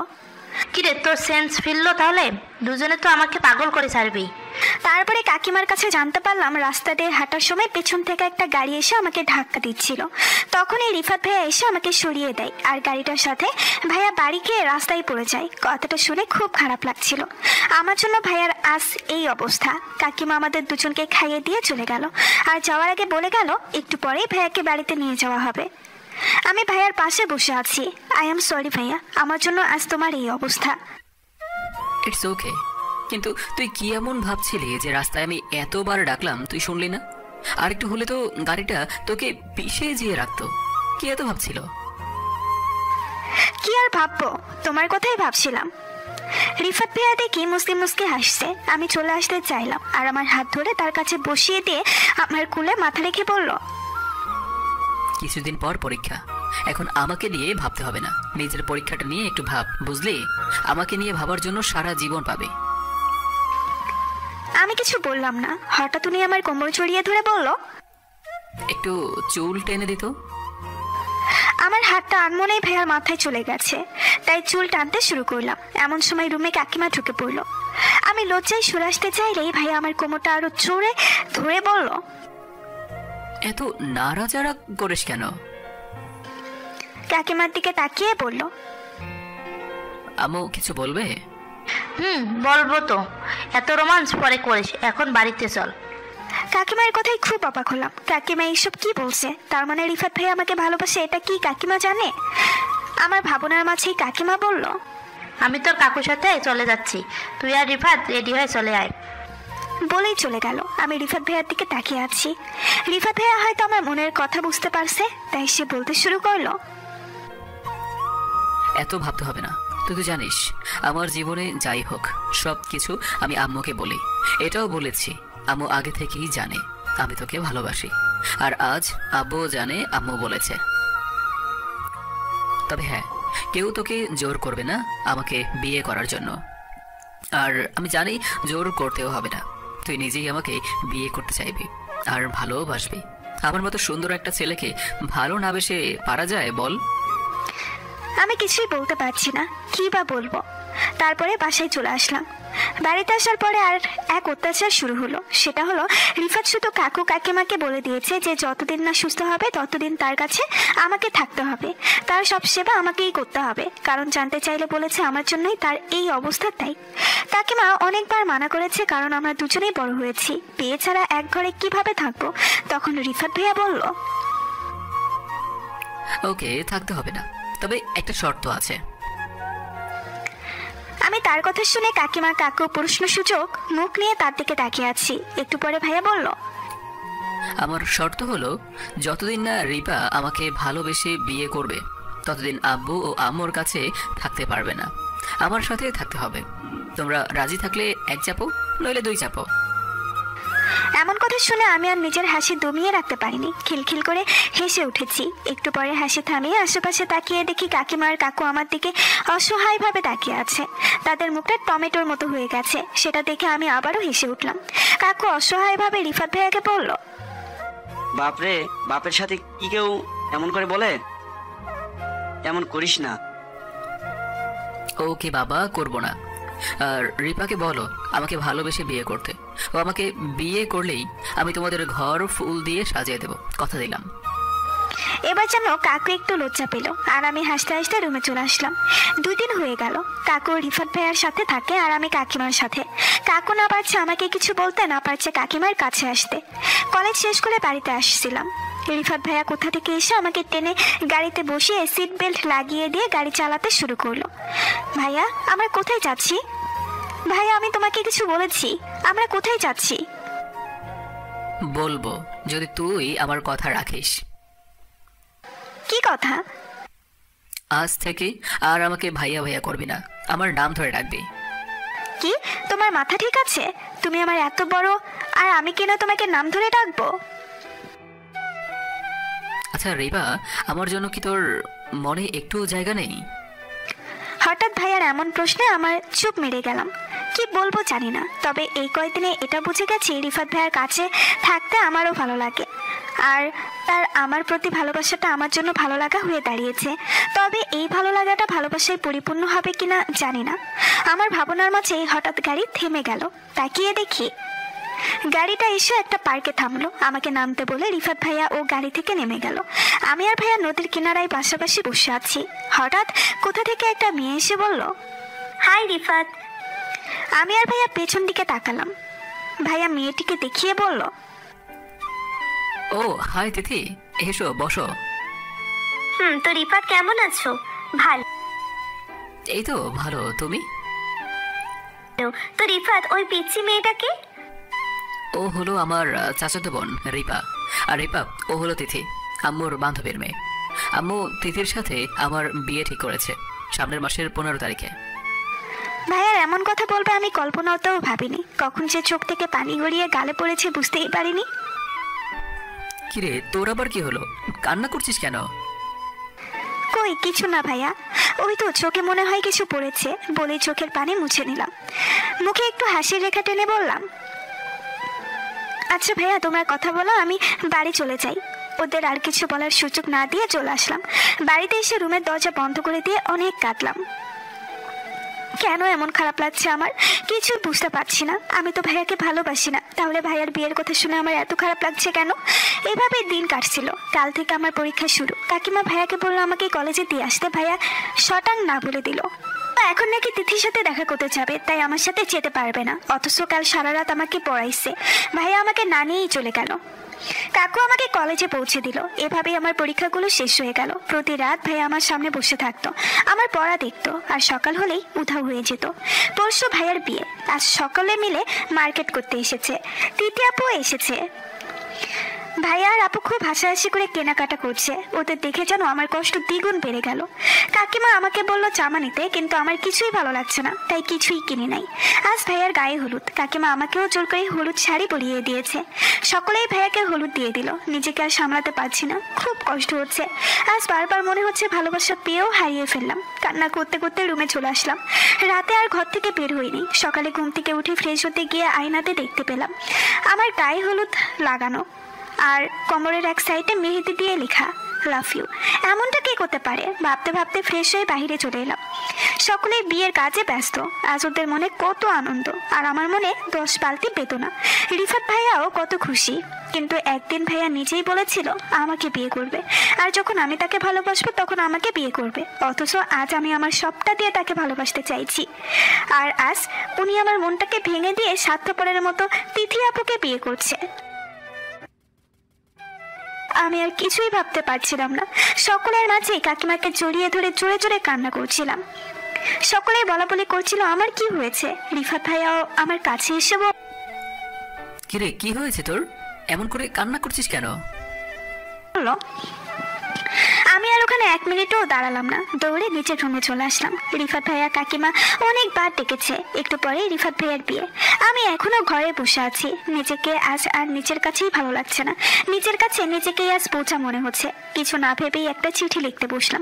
কিরে, তোর সেন্স ফিরলো তাহলে? দুজনে তো আমাকে পাগল করে ছাড়বি। তারপরে কাকিমার কাছে জানতে পারলাম রাস্তা দিয়ে হাঁটার সময় পেছন থেকে একটা গাড়ি এসে আমাকে ধাক্কা দিচ্ছিল। তখনই রিফাত ভাইয়া এসে আমাকে সরিয়ে দেয়, আর গাড়িটার সাথে ভাইয়া বাড়ি গিয়ে রাস্তায় পড়ে যায়। কথাটা শুনে খুব খারাপ লাগছিল। আমার জন্য ভাইয়ার আজ এই অবস্থা। কাকিমা আমাদের দুজনকে খাইয়ে দিয়ে চলে গেল, আর যাওয়ার আগে বলে গেল একটু পরেই ভাইয়াকে বাড়িতে নিয়ে যাওয়া হবে। আমি ভাইয়ার পাশে বসে আছি। আই এম সরি ভাইয়া, আমার জন্য আজ তোমার এই অবস্থা। ইটস ওকে, কিন্তু তুই কি এমন ভাবছিলি যে রাস্তায় আমি এতবার ডাকলাম তুই শুনলি না? আর একটু হলে তো গাড়িটা তোকে পিষে যেয়ে রাখতো। কি এত ভাবছিল? কি আর ভাববো, তোমার কথাই ভাবছিলাম। রিফাত ভাইয়া দেখি মুসকে মুসকে হাসছে। আমি চলে আসতে চাইলাম, আর আমার হাত ধরে তার কাছে বসিয়ে দিয়ে আমার কোলে মাথা রেখে বলল, কিছুদিন পর পরীক্ষা, এখন আমাকে নিয়ে ভাবতে হবে না, নিজের পরীক্ষাটা নিয়ে একটু ভাব, বুঝলি? আমাকে নিয়ে ভাবার জন্য সারা জীবন পাবে। আমি কিছু বললাম না। হঠাৎ উনি আমার কোমর জড়িয়ে ধরে বলল, একটু চুল টেনে দিত। আমার হাতটা আনমনেই ভাইয়ার মাথায় চলে গেছে, তাই চুল টানতে শুরু করলাম। এমন সময় রুমে কাকিমা ঢুকে পড়ল। আমি লজ্জায় সরে আসতে চাইলেই ভাইয়া আমার কোমরটা আরো জোরে ধরে বলল, এত নাড়াচাড়া করিস কেন? কাকিমার দিকে তাকিয়ে বলল, আম্মু কিছু বলবে? বলবো তো, এত রোমান্স পরে করিস, এখন বাড়িতে চল। কাকিমার কথাই খুব অবাক হলাম। কাকিমা এইসব কি বলছে? তার মানে রিফাত ভাই আমাকে ভালোবাসে, এটা কি কাকিমা জানে? আমার ভাবনার মাঝেই কাকিমা বলল, আমি তোর কাকুর সাথে চলে যাচ্ছি, তুই আর রিফাত রেডি হয়ে চলে আয়। বলেই চলে গেল। আমি রিফাত ভাইয়ার দিকে তাকিয়ে আছি। রিফাত ভাইয়া হয়তো আমার মনের কথা বুঝতে পারছে, তাই সে বলতে শুরু করলো, এত ভাবতে হবে না, তুই তো জানিস আমার জীবনে যাই হোক সব কিছু আমি আম্মুকে বলি। এটাও বলেছি, আম্মু আগে থেকেই জানে আমি তোকে ভালোবাসি, আর আজ আব্বুও জানে আম্মু বলেছে। তবে হ্যাঁ, কেউ তোকে জোর করবে না আমাকে বিয়ে করার জন্য, আর আমি জানি জোর করতেও হবে না। তুই নিজেই আমাকে বিয়ে করতে চাইবি আর ভালোবাসবি। আমার মতো সুন্দর একটা ছেলেকে ভালো না বেসে পারা যায় বল? আমি কিছুই বলতে পারছি না, কি বা বলবো। তারপরে বাসায় চলে আসলাম। বাড়িতে আসার পরে আর এক অত্যাচার শুরু হলো। সেটা হলো রিফাত শুধু কাকু কাকিমাকে বলে দিয়েছে যে যতদিন না সুস্থ হবে ততদিন তার কাছে আমাকে থাকতে হবে, তার সব সেবা আমাকেই করতে হবে, কারণ জানতে চাইলে বলেছে আমার জন্যই তার এই অবস্থা। তাই কাকিমা অনেকবার মানা করেছে, কারণ আমরা দুজনেই বড় হয়েছি, বিয়ে ছাড়া এক ঘরে কিভাবে থাকবো। তখন রিফাত ভাইয়া বলল, ওকে, থাকতে হবে না, তবে একটা শর্ত আছে। আমি তার কথা শুনে কাকিমা কাকু প্রশ্নসূচক মুখ নিয়ে তার দিকে তাকিয়ে আছি। একটু পরে ভাইয়া বলল, আমার শর্ত হলো যতদিন না রিপা আমাকে ভালোবেসে বিয়ে করবে ততদিন আব্বু ও আম্মুর কাছে থাকতে পারবে না, আমার সাথে থাকতে হবে। তোমরা রাজি থাকলে এক চাপো, নইলে দুই চাপো। এমন কথা শুনে আমি আর নিজের হাসি দমিয়ে রাখতে পারিনি, খিলখিল করে হেসে উঠেছি। একটু পরে হাসি থামিয়ে আশেপাশে তাকিয়ে দেখি কাকিমা আর কাকু আমার দিকে অসহায়ভাবে তাকিয়ে আছে, তাদের মুখটা টমেটোর মতো হয়ে গেছে। সেটা দেখে আমি আবারও হেসে উঠলাম। কাকু অসহায়ভাবে রিফাত ভাইয়াকে বলল, বাপরে, বাপের সাথে কি কেউ এমন করে বলে? এমন করিস না। ওকে বাবা, করব না। আর রিপাকে বলো আমাকে ভালোবেসে বিয়ে করতে, ও আমাকে বিয়ে করলেই আমি তোমাদের ঘর ফুল দিয়ে সাজিয়ে দেব, কথা দিলাম। এবার যেন কাকু একটু লজ্জা পেল, আর আমি হাসতে হাসতে রুমে চলে আসলাম। 2 দিন হয়ে গেল কাকু রিফাত ভাইয়ার সাথে থাকে আর আমি কাকিমার সাথে। কাকু না পারছে আমাকে কিছু বলতে, না পারছে কাকিমার কাছে আসতে। কলেজ শেষ করে বাড়িতে আসছিলাম, রিফাত ভাইয়া কোথা থেকে এসে আমাকে টেনে গাড়িতে বসিয়ে সিট বেল্ট লাগিয়ে দিয়ে গাড়ি চালাতে শুরু করলো। ভাইয়া, আমরা কোথায় যাচ্ছি? ভাইয়া, আমি তোমাকে কিছু বলেছি, আমরা কোথায় যাচ্ছি? বলবো যদি তুই আমার কথা রাখিস। কি কথা? আজ থেকে আর আমাকে ভাইয়া ভাইয়া করবি না, আমার নাম ধরে ডাকবি। কি, তোমার মাথা ঠিক আছে? তুমি আমার এত বড়, আর আমি কিনা তোমাকে নাম ধরে ডাকবো? আচ্ছা রিবা, আমার জন্য কি তোর মনে একটু জায়গা নেই? হঠাৎ ভাইয়ার এমন প্রশ্নে আমার চুপ মেরে গেলাম। কি বলবো জানি না, তবে এই কয়েকদিনে এটা বুঝে গেছি রিফাত ভাইয়ার কাছে থাকতে আমারও ভালো লাগে, আর তার আমার প্রতি ভালোবাসাটা আমার জন্য ভালো লাগা হয়ে দাঁড়িয়েছে। তবে এই ভালো লাগাটা ভালোবাসায় পরিপূর্ণ হবে কিনা জানি না। আমার ভাবনার মাঝে হঠাৎ গাড়ি থেমে গেল। তাকিয়ে দেখি গাড়িটা এসে একটা পার্কে থামলো। আমাকে নামতে বলে রিফাত ভাইয়া ও গাড়ি থেকে নেমে গেল। আমি আর ভাইয়া নদীর কিনারায় পাশাপাশি বসে আছি। হঠাৎ কোথা থেকে একটা মেয়ে এসে বলল, হাই রিফাত। আমি আর ভাইয়া পেছন দিকে তাকালাম। ভাইয়া মেয়েটিকে দেখিয়ে বলল, ও হাই তিথি, এসো বসো। তো রিফাত কেমন আছো? ভালো। এই তো ভালো, তুমি? তো রিফাত, ওই পিচ্চি মেয়েটাকে? ও হলো আমার চাচাতো বোন রিপা, আর রিপা ও হলো তিথি, আম্মুর বান্ধবীর মেয়ে। আম্মু তিথির সাথে আমার বিয়ে ঠিক করেছে সামনের মাসের 15 তারিখে। ভাইয়ার এমন কথা বলবে আমি কল্পনাতেও ভাবিনি। কখন যে চোখ থেকে পানি গড়িয়ে গালে পড়েছে বুঝতেই পারিনি। কিরে, তোর আবার কি হলো? কান্না করছিস কেন? কই কিছু না ভাইয়া, ওই তো চোখে মনে হয় কিছু পড়েছে বলেই চোখের পানি মুছে নিলাম। মুখে একটু হাসির রেখা টেনে বললাম, আচ্ছা ভাইয়া তোমরা কথা বলো, আমি বাড়ি চলে যাই। ওদের আর কিছু বলার সুযোগ না দিয়ে চলে আসলাম। বাড়িতে এসে রুমের দরজা বন্ধ করে দিয়ে অনেক কাঁদলাম। কেন এমন খারাপ লাগছে আমার কিছু বুঝতে পারছি না। আমি তো ভাইয়াকে ভালোবাসি না, তাহলে ভাইয়ার বিয়ের কথা শুনে আমার এত খারাপ লাগছে কেন? এভাবে দিন কাটছিল। কাল থেকে আমার পরীক্ষা শুরু। কাকিমা ভাইয়াকে বললো আমাকে কলেজে দিয়ে আসতে, ভাইয়া শটাং না বলে দিল। এখন নাকি তিথির সাথে দেখা করতে যাবে, তাই আমার সাথে যেতে পারবে না। অথচ কাল সারা রাত আমাকে পড়াইছে। ভাইয়া আমাকে না নিয়েই চলে গেল। কাকু আমাকে কলেজে পৌঁছে দিল। এভাবেই আমার পরীক্ষাগুলো শেষ হয়ে গেল। প্রতি রাত ভাইয়া আমার সামনে বসে থাকতো, আমার পড়া দেখতো, আর সকাল হলেই উধাও হয়ে যেত। পরশু ভাইয়ার বিয়ে, আজ সকালে মিলে মার্কেট করতে এসেছে। তিথি আপু এসেছে। ভাইয়া আর আপু খুব হাসাহাসি করে কেনাকাটা করছে। ওদের দেখে যেন আমার কষ্ট দ্বিগুণ বেড়ে গেল। কাকিমা আমাকে বলল জামা নিতে, কিন্তু আমার কিছুই ভালো লাগছে না, তাই কিছুই কিনে নাই। আজ ভাইয়ার গায়ে হলুদ। কাকিমা আমাকেও জোর করে হলুদ শাড়ি পরিয়ে দিয়েছে। সকলেই ভাইয়াকে হলুদ দিয়ে দিল। নিজেকে আর সামলাতে পারছি না, খুব কষ্ট হচ্ছে। আজ বারবার মনে হচ্ছে ভালোবাসা পেয়েও হারিয়ে ফেললাম। কান্না করতে করতে রুমে চলে আসলাম। রাতে আর ঘর থেকে বের হইনি। সকালে ঘুম থেকে উঠে ফ্রেশ হতে গিয়ে আয়নাতে দেখতে পেলাম আমার গায়ে হলুদ লাগানো, আর কোমরের এক সাইডে মেহেদি দিয়ে লেখা লাভ ইউ। এমনটা কে করতে পারে ভাবতে ভাবতে ফ্রেশ হয়ে বাইরে চলে এলাম। সকলেই বিয়ের কাজে ব্যস্ত। আজ ওদের মনে কত আনন্দ আর আমার মনে 10 বালতি বেদনা। রিফাত ভাইয়াও কত খুশি, কিন্তু একদিন ভাইয়া নিজেই বলেছিল আমাকে বিয়ে করবে, আর যখন আমি তাকে ভালোবাসবো তখন আমাকে বিয়ে করবে। অথচ আজ আমি আমার সবটা দিয়ে তাকে ভালোবাসতে চাইছি, আর আজ উনি আমার মনটাকে ভেঙে দিয়ে স্বার্থপরের মতো তিথি আপুকে বিয়ে করছে। আমি আর কিছুই ভাবতে পারছিলাম না। সকলের মাঝে কাকিমাকে জড়িয়ে ধরে জোরে জোরে কান্না করছিলাম। সকলেই বলা বলি করছিল আমার কি হয়েছে। রিফাত ভাইয়াও আমার কাছে এসে কিরে, কি হয়েছে তোর? এমন করে কান্না করছিস কেন? বলল। আমি আর ওখানে 1 মিনিটও দাঁড়ালাম না, দৌড়ে নিচের রুমে চলে আসলাম। রিফাত ভাইয়া কাকিমা অনেকবার ডেকেছে। একটু পরে রিফাত ভাইয়ার বিয়ে। আমি এখনো ঘরে বসে আছি। নিজেকে আজ আর নিজের কাছেই ভালো লাগছে না। নিজের কাছে নিজেকেই আজ বোঝা মনে হচ্ছে। কিছু না ভেবেই একটা চিঠি লিখতে বসলাম।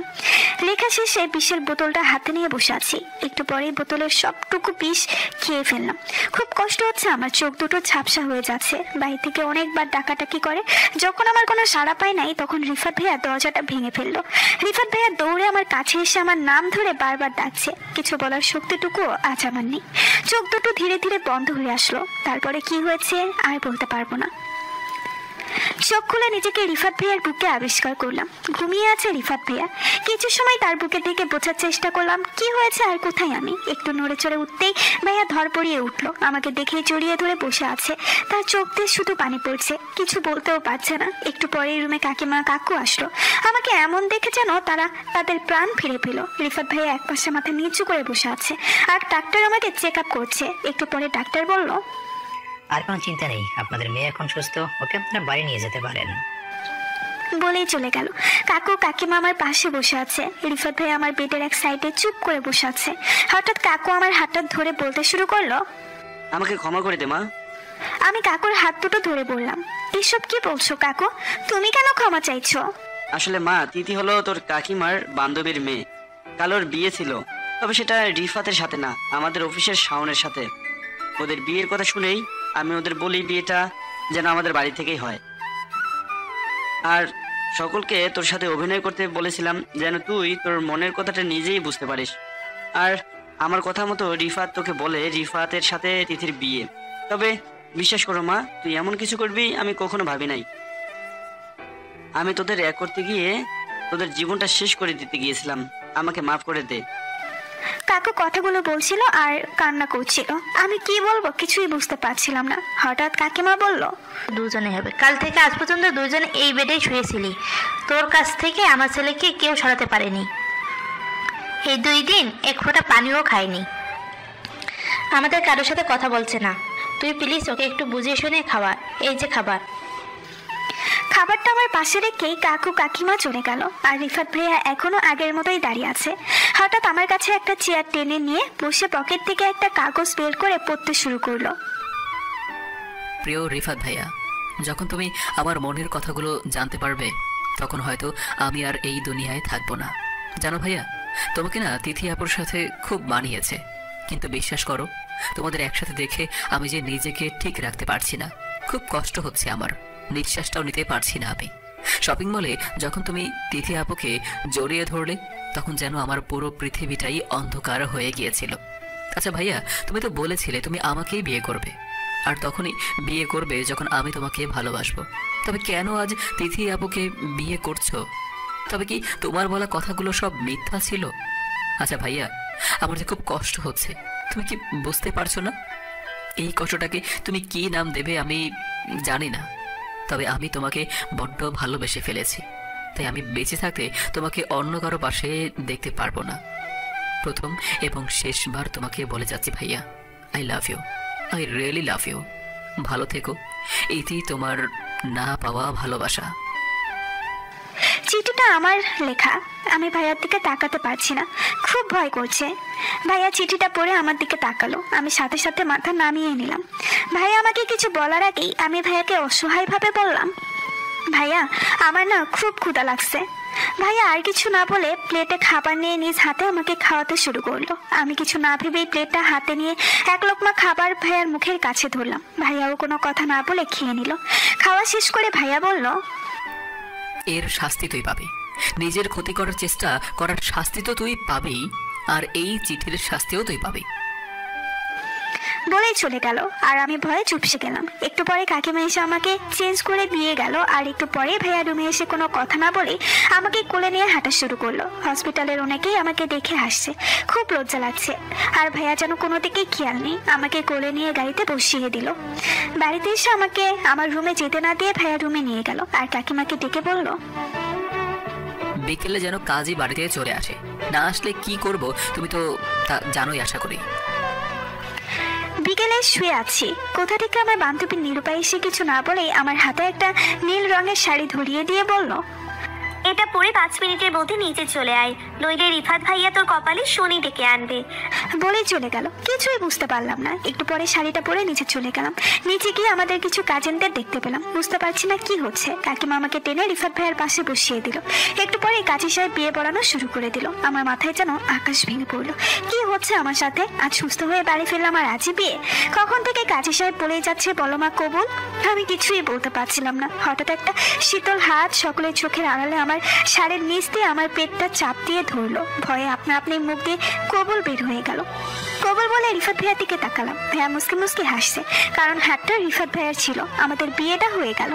লেখা শেষে বিষের বোতলটা হাতে নিয়ে বসে আছি। একটু পরেই বোতলের সবটুকু বিষ খেয়ে ফেললাম। খুব কষ্ট হচ্ছে আমার, চোখ দুটো ঝাপসা হয়ে যাচ্ছে। বাইরে থেকে অনেকবার ডাকাডাকি করে, যখন আমার কোনো সাড়া পায় নাই তখন রিফাত ভাইয়া দরজাটা ভেঙে ফেললো। রিফাত ভাইয়া দৌড়ে আমার কাছে এসে আমার নাম ধরে বারবার ডাকছে। কিছু বলার শক্তিটুকুও আজ আমার নেই। চোখ দুটো ধীরে ধীরে বন্ধ হয়ে আসলো। তারপরে কি হয়েছে আর বলতে পারবো না। চোখ খুলে নিজেকে রিফাত ভাইয়ার বুকে আবিষ্কার করলাম। ঘুমিয়ে আছে রিফাত ভাইয়া। কিছু সময় তার বুকের দিকে বোঝার চেষ্টা করলাম কি হয়েছে আর কোথায় আমি। একটু নড়ে চড়ে উঠতেই ভাইয়া ধরপড়িয়ে উঠলো। আমাকে দেখেই জড়িয়ে ধরে বসে আছে। তার চোখ দিয়ে শুধু পানি পড়ছে, কিছু বলতেও পারছে না। একটু পরে রুমে কাকিমা কাকু আসলো। আমাকে এমন দেখে যেন তারা তাদের প্রাণ ফিরে পেল। রিফাত ভাইয়া একপাশে মাথা নিচু করে বসে আছে, আর ডাক্তার আমাকে চেক আপ করছে। একটু পরে ডাক্তার বলল, আর কোনো চিন্তা নেই, আপনাদের মেয়ে এখন সুস্থ, ওকে আপনারা বাড়ি নিয়ে যেতে পারেন। বলেই চলে গেল। কাকু কাকিমা আমার পাশে বসে আছে। রিফাত ভাই আমার বেডের এক সাইডে চুপ করে বসে আছে। হঠাৎ কাকু আমার হাতটা ধরে বলতে শুরু করলো, আমাকে ক্ষমা করে দে মা। আমি কাকুর হাত দুটো ধরে বললাম, এসব কি বলছো কাকু? তুমি কেন ক্ষমা চাইছো? আসলে মা, তিথি হলো তোর কাকিমার বান্ধবীর মেয়ে। কালোর বিয়ে ছিল, তবে সেটা রিফাতের সাথে না, আমাদের অফিসের শাওনের সাথে। ওদের বিয়ের কথা শুনেই আমি ওদের বলি বিয়েটা যেন আমাদের বাড়ি থেকেই হয়। আর সকলকে তোর সাথে অভিনয় করতে বলেছিলাম যেন তুই তোর মনের কথাটা নিজেই বুঝতে পারিস। আর আমার কথা মতো রিফাত তোকে বলে রিফাতের সাথে তিথির বিয়ে। তবে বিশ্বাস করো মা, তুই এমন কিছু করবি আমি কখনো ভাবি নাই। আমি তোদের এক করতে গিয়ে তোদের জীবনটা শেষ করে দিতে গিয়েছিলাম, আমাকে মাফ করে দে। কাকু কথাগুলো বলছিল আর কান্না করছিল। আমি কি বলবো কিছুই বুঝতে পারছিলাম না। হঠাৎ কাকিমা বলল, দুজনে হবে। কাল থেকে আজ পর্যন্ত দুজনে এই বেডেই শুয়েছিলি। তোর কাছ থেকে আমার ছেলেকে কেউ সরাতে পারেনি। এই 2 দিন এক ফোঁটা পানিও খায়নি। আমাদের কারোর সাথে কথা বলছে না। তুই প্লিজ ওকে একটু বুঝিয়ে শুনে খাওয়া। এই যে খাবার। খাবারটা আমার পাশে রেখেই কাকু কাকিমা চলে গেল। আর রিফাত ভাইয়া এখনো আগের মতোই দাঁড়িয়ে আছে। হঠাৎ আমার কাছে একটা চেয়ার টেনে নিয়ে বসে পকেট থেকে একটা কাগজ বের করে পড়তে শুরু করলো। প্রিয় রিফাত ভাইয়া, যখন তুমি আমার মনের কথাগুলো জানতে পারবে তখন হয়তো আমি আর এই দুনিয়ায় থাকবো না। জানো ভাইয়া, তোমাকে না তিথি আপুর সাথে খুব মানিয়েছে, কিন্তু বিশ্বাস করো তোমাদের একসাথে দেখে আমি যে নিজেকে ঠিক রাখতে পারছি না। খুব কষ্ট হচ্ছে আমার, নিঃশ্বাসটাও নিতে পারছি না আমি। শপিং মলে যখন তুমি তিথি আপুকে জড়িয়ে ধরলে তখন যেন আমার পুরো পৃথিবীটাই অন্ধকার হয়ে গিয়েছিল। আচ্ছা ভাইয়া, তুমি তো বলেছিলে তুমি আমাকেই বিয়ে করবে, আর তখনই বিয়ে করবে যখন আমি তোমাকে ভালোবাসবো। তবে কেন আজ তিথি আপুকে বিয়ে করছো? তবে কি তোমার বলা কথাগুলো সব মিথ্যা ছিল? আচ্ছা ভাইয়া, আমার যে খুব কষ্ট হচ্ছে, তুমি কি বুঝতে পারছো না? এই কষ্টটাকে তুমি কি নাম দেবে আমি জানি না, তবে আমি তোমাকে বড্ড ভালোবেসে ফেলেছি। তাই আমি বেঁচে থাকতে তোমাকে অন্য কারো পাশে দেখতে পারবো না। প্রথম এবং শেষবার তোমাকে বলে যাচ্ছি ভাইয়া, I love you, I really love you. ভালো থেকো, এতেই তোমার না পাওয়া ভালোবাসা। চিঠিটা আমার লেখা। আমি ভাইয়ার দিকে তাকাতে পারছি না, খুব ভয় করছে। ভাইয়া চিঠিটা পড়ে আমার দিকে তাকালো। আমি সাথে সাথে মাথা নামিয়ে নিলাম। ভাইয়া আমাকে কিছু বলার আগেই আমি ভাইয়াকে অসহায়ভাবে বললাম, ভাইয়া আমার না খুব ক্ষুধা লাগছে। ভাইয়া আর কিছু না বলে প্লেটে খাবার নিয়ে নিজ হাতে আমাকে খাওয়াতে শুরু করলো। আমি কিছু না ভেবেই প্লেটটা হাতে নিয়ে এক লোকমা খাবার ভাইয়ার মুখের কাছে ধরলাম। ভাইয়াও কোনো কথা না বলে খেয়ে নিল। খাওয়া শেষ করে ভাইয়া বলল, এর শাস্তি তুই পাবি। নিজের ক্ষতি করার চেষ্টা করার শাস্তি তো তুই পাবি, আর এই চিঠির শাস্তিও তুই পাবি। বলেই চলে গেল আর আমি ভয়ে চুপসে গেলাম। একটু পরে কাকিমা এসে আমাকে চেঞ্জ করে দিয়ে গেল, আর একটু পরে ভাইয়া রুমে এসে কোনো কথা না বলে আমাকে কোলে নিয়ে হাঁটা শুরু করলো। হসপিটালের অনেকেই আমাকে দেখে হাসছে, খুব লজ্জা লাগছে। আর ভাইয়া যেন কোনো দিকেই খেয়াল নেই, আমাকে কোলে নিয়ে গাড়িতে বসিয়ে দিল। বাড়িতে এসে আমাকে আমার রুমে যেতে না দিয়ে ভাইয়া রুমে নিয়ে গেল আর কাকিমাকে ডেকে বলল, বিকেলে যেন কাজই বাড়িতে চলে আসে, না আসলে কি করব তুমি তো তা জানোই আশা করি। বিকেলে শুয়ে আছি, কোথা থেকে আমার বান্ধবী নিরূপা এসে কিছু না বলেই আমার হাতে একটা নীল রঙের শাড়ি ধরিয়ে দিয়ে বলল, এটা পরে 5 মিনিটের মধ্যে নিচে চলে আয়, নইলে রিফাত ভাইয়া তোর কপালে শনি ডেকে আনবে। বলেই চলে গেল। কিছুই বুঝতে পারলাম না। একটু পরে শাড়িটা পরে নিচে চলে গেলাম। নিচে গিয়ে আমাদের কিছু কাজিনদের দেখতে পেলাম। বুঝতে পারছি না কি হচ্ছে। কাকিমা আমাকে টেনে রিফাত ভাইয়ের পাশে বসিয়ে দিল। একটু পরে কাজী সাহেব বিয়ে পড়ানো শুরু করে দিল। আমার মাথায় যেন আকাশ ভেঙে পড়লো। কি হচ্ছে আমার সাথে? আজ সুস্থ হয়ে বাড়ি ফিরলাম আর আজই বিয়ে? কখন থেকে কাজী সাহেব বলেই যাচ্ছে বলো মা কবুল। আমি কিছুই বলতে পারছিলাম না। হঠাৎ একটা শীতল হাত সকলের চোখের আড়ালে আমার শাড়ির নিচ দিয়ে আমার পেটটা চাপ দিয়ে ধরলো। ভয়ে আপনা আপনি মুখ দিয়ে কবুল বের হয়ে গেল। কবুল বলে রিফাত ভাইয়ার দিকে তাকালাম। ভাইয়া মুসকে মুসকে হাসছে, কারণ হাতটা রিফাত ভাইয়ার ছিল। আমাদের বিয়েটা হয়ে গেল।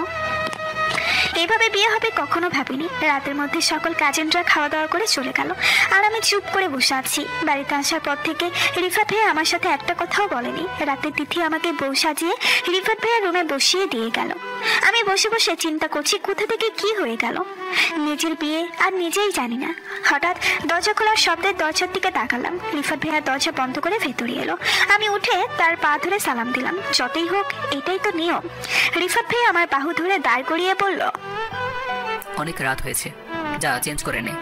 এইভাবে বিয়ে হবে কখনো ভাবিনি। রাতের মধ্যে সকল কাজিনরা খাওয়া দাওয়া করে চলে গেল আর আমি চুপ করে বসে আছি। বাড়িতে আসার পর থেকে রিফাত ভাইয়া আমার সাথে একটা কথাও বলেনি। রাতে তিথি আমাকে বউ সাজিয়ে রিফাত ভাইয়ার রুমে বসিয়ে দিয়ে গেল। আমি বসে বসে চিন্তা করছি কোথা থেকে কি হয়ে গেল। নিজের বিয়ে আর নিজেই জানি না। হঠাৎ দরজা খোলার শব্দে দরজার দিকে তাকালাম। রিফাত ভাইয়া দরজা বন্ধ করে ভেতরে এলো। আমি উঠে তার পা ধরে সালাম দিলাম। যতই হোক এটাই তো নিয়ম। রিফাত ভাইয়া আমার বাহু ধরে দাঁড় করিয়ে বলল, অনেক রাত হয়েছে, যা চেঞ্জ করে নে।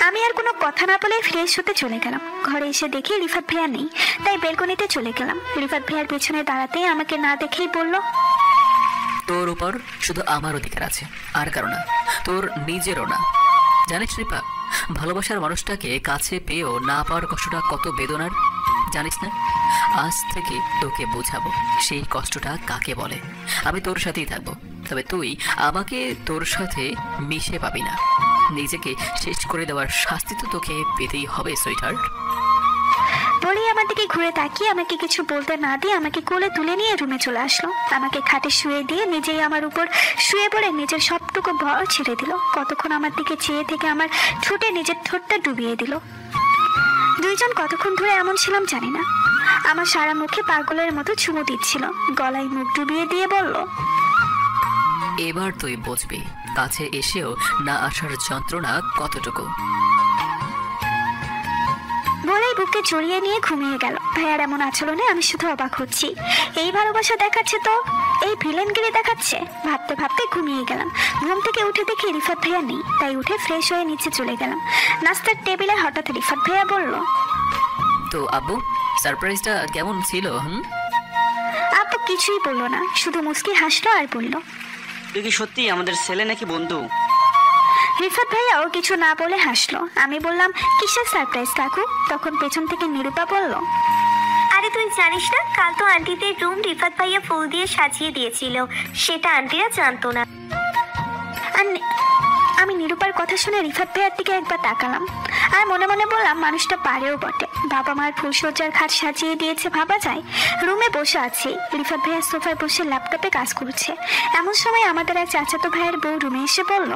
আমি আর কোনো কথা না বলে ফ্রেশ হতে চলে গেলাম। ঘরে এসে দেখি রিফাত ভাইয়া নেই, তাই বেলকনিতে চলে গেলাম। রিফাত ভাইয়ার পেছনে দাঁড়াতেই আমাকে না দেখেই বলল, তোর উপর শুধু আমার অধিকার আছে, আর কারো না, তোর নিজেরও না। জানিস রিপা, ভালোবাসার মানুষটাকে কাছে পেয়েও না পাওয়ার কষ্টটা কত বেদনার, জানিস না? আজ থেকে তোকে বোঝাবো সেই কষ্টটা কাকে বলে। আমি তোর সাথেই থাকবো, তবে তুই আমাকে তোর সাথে মিশে পাবি না। নিজেকে শেষ করে দেওয়ার শাস্তি তো তোকে পেতেই হবে সুইটহার্ট। বলেই আমার দিকে ঘুরে তাকিয়ে আমাকে কিছু বলতে না দিয়ে আমাকে কোলে তুলে নিয়ে রুমে চলে আসলো। আমাকে খাটে শুয়ে দিয়ে নিজেই আমার উপর শুয়ে পড়ে নিজের সবটুকু ভর ছেড়ে দিল। কতক্ষণ আমার দিকে চেয়ে থেকে আমার ঠোঁটে নিজের ঠোঁটটা ডুবিয়ে দিল। দুইজন কতক্ষণ ধরে এমন ছিলাম জানি না। আমার সারা মুখে পাগলের মতো চুমু দিচ্ছিল। গলায় মুখ ডুবিয়ে দিয়ে বলল, এবার তুই বুঝবি কাছে এসেও না আসার যন্ত্রণা কতটুকু। বলেই বুকে জড়িয়ে নিয়ে ঘুমিয়ে গেল। ভাইয়ার এমন আচরণে আমি শুধু অবাক হচ্ছি। এই ভালোবাসা দেখাচ্ছে তো এই ভিলেনগিরি দেখাচ্ছে। ভাবতে ভাবতে ঘুমিয়ে গেলাম। ঘুম থেকে উঠে দেখি রিফাত ভাইয়া নেই, তাই উঠে ফ্রেশ হয়ে নিচে চলে গেলাম। নাস্তার টেবিলে হঠাৎ রিফাত ভাইয়া বলল, তো আব্বু সারপ্রাইজটা কেমন ছিল? আপু কিছুই বললো না, শুধু মুস্কি হাসলো আর বলল, তুই কি সত্যি আমাদের ছেলে নাকি বন্ধু? রিফাত ভাইয়াও কিছু না বলে হাসলো। আমি বললাম, কিসের সারপ্রাইজ কাকু? তখন পেছন থেকে নিরূপা বলল, আরে তুই জানিস না, কাল তো আন্টিদের রুম রিফাত ভাইয়া ফুল দিয়ে সাজিয়ে দিয়েছিল, সেটা আন্টিরা জানতো না। আমি নিরূপার কথা শুনে রিফাত ভাইয়ার দিকে একবার তাকালাম আর মনে মনে বললাম, মানুষটা পারেও বটে। বাবা মার ফুলসজ্জার খাট সাজিয়ে দিয়েছে ভাবা যায়। রুমে বসে আছি, রিফাত ভাইয়া সোফায় বসে ল্যাপটপে কাজ করছে। এমন সময় আমাদের এক চাচাতো ভাইয়ের বউ রুমে এসে বলল,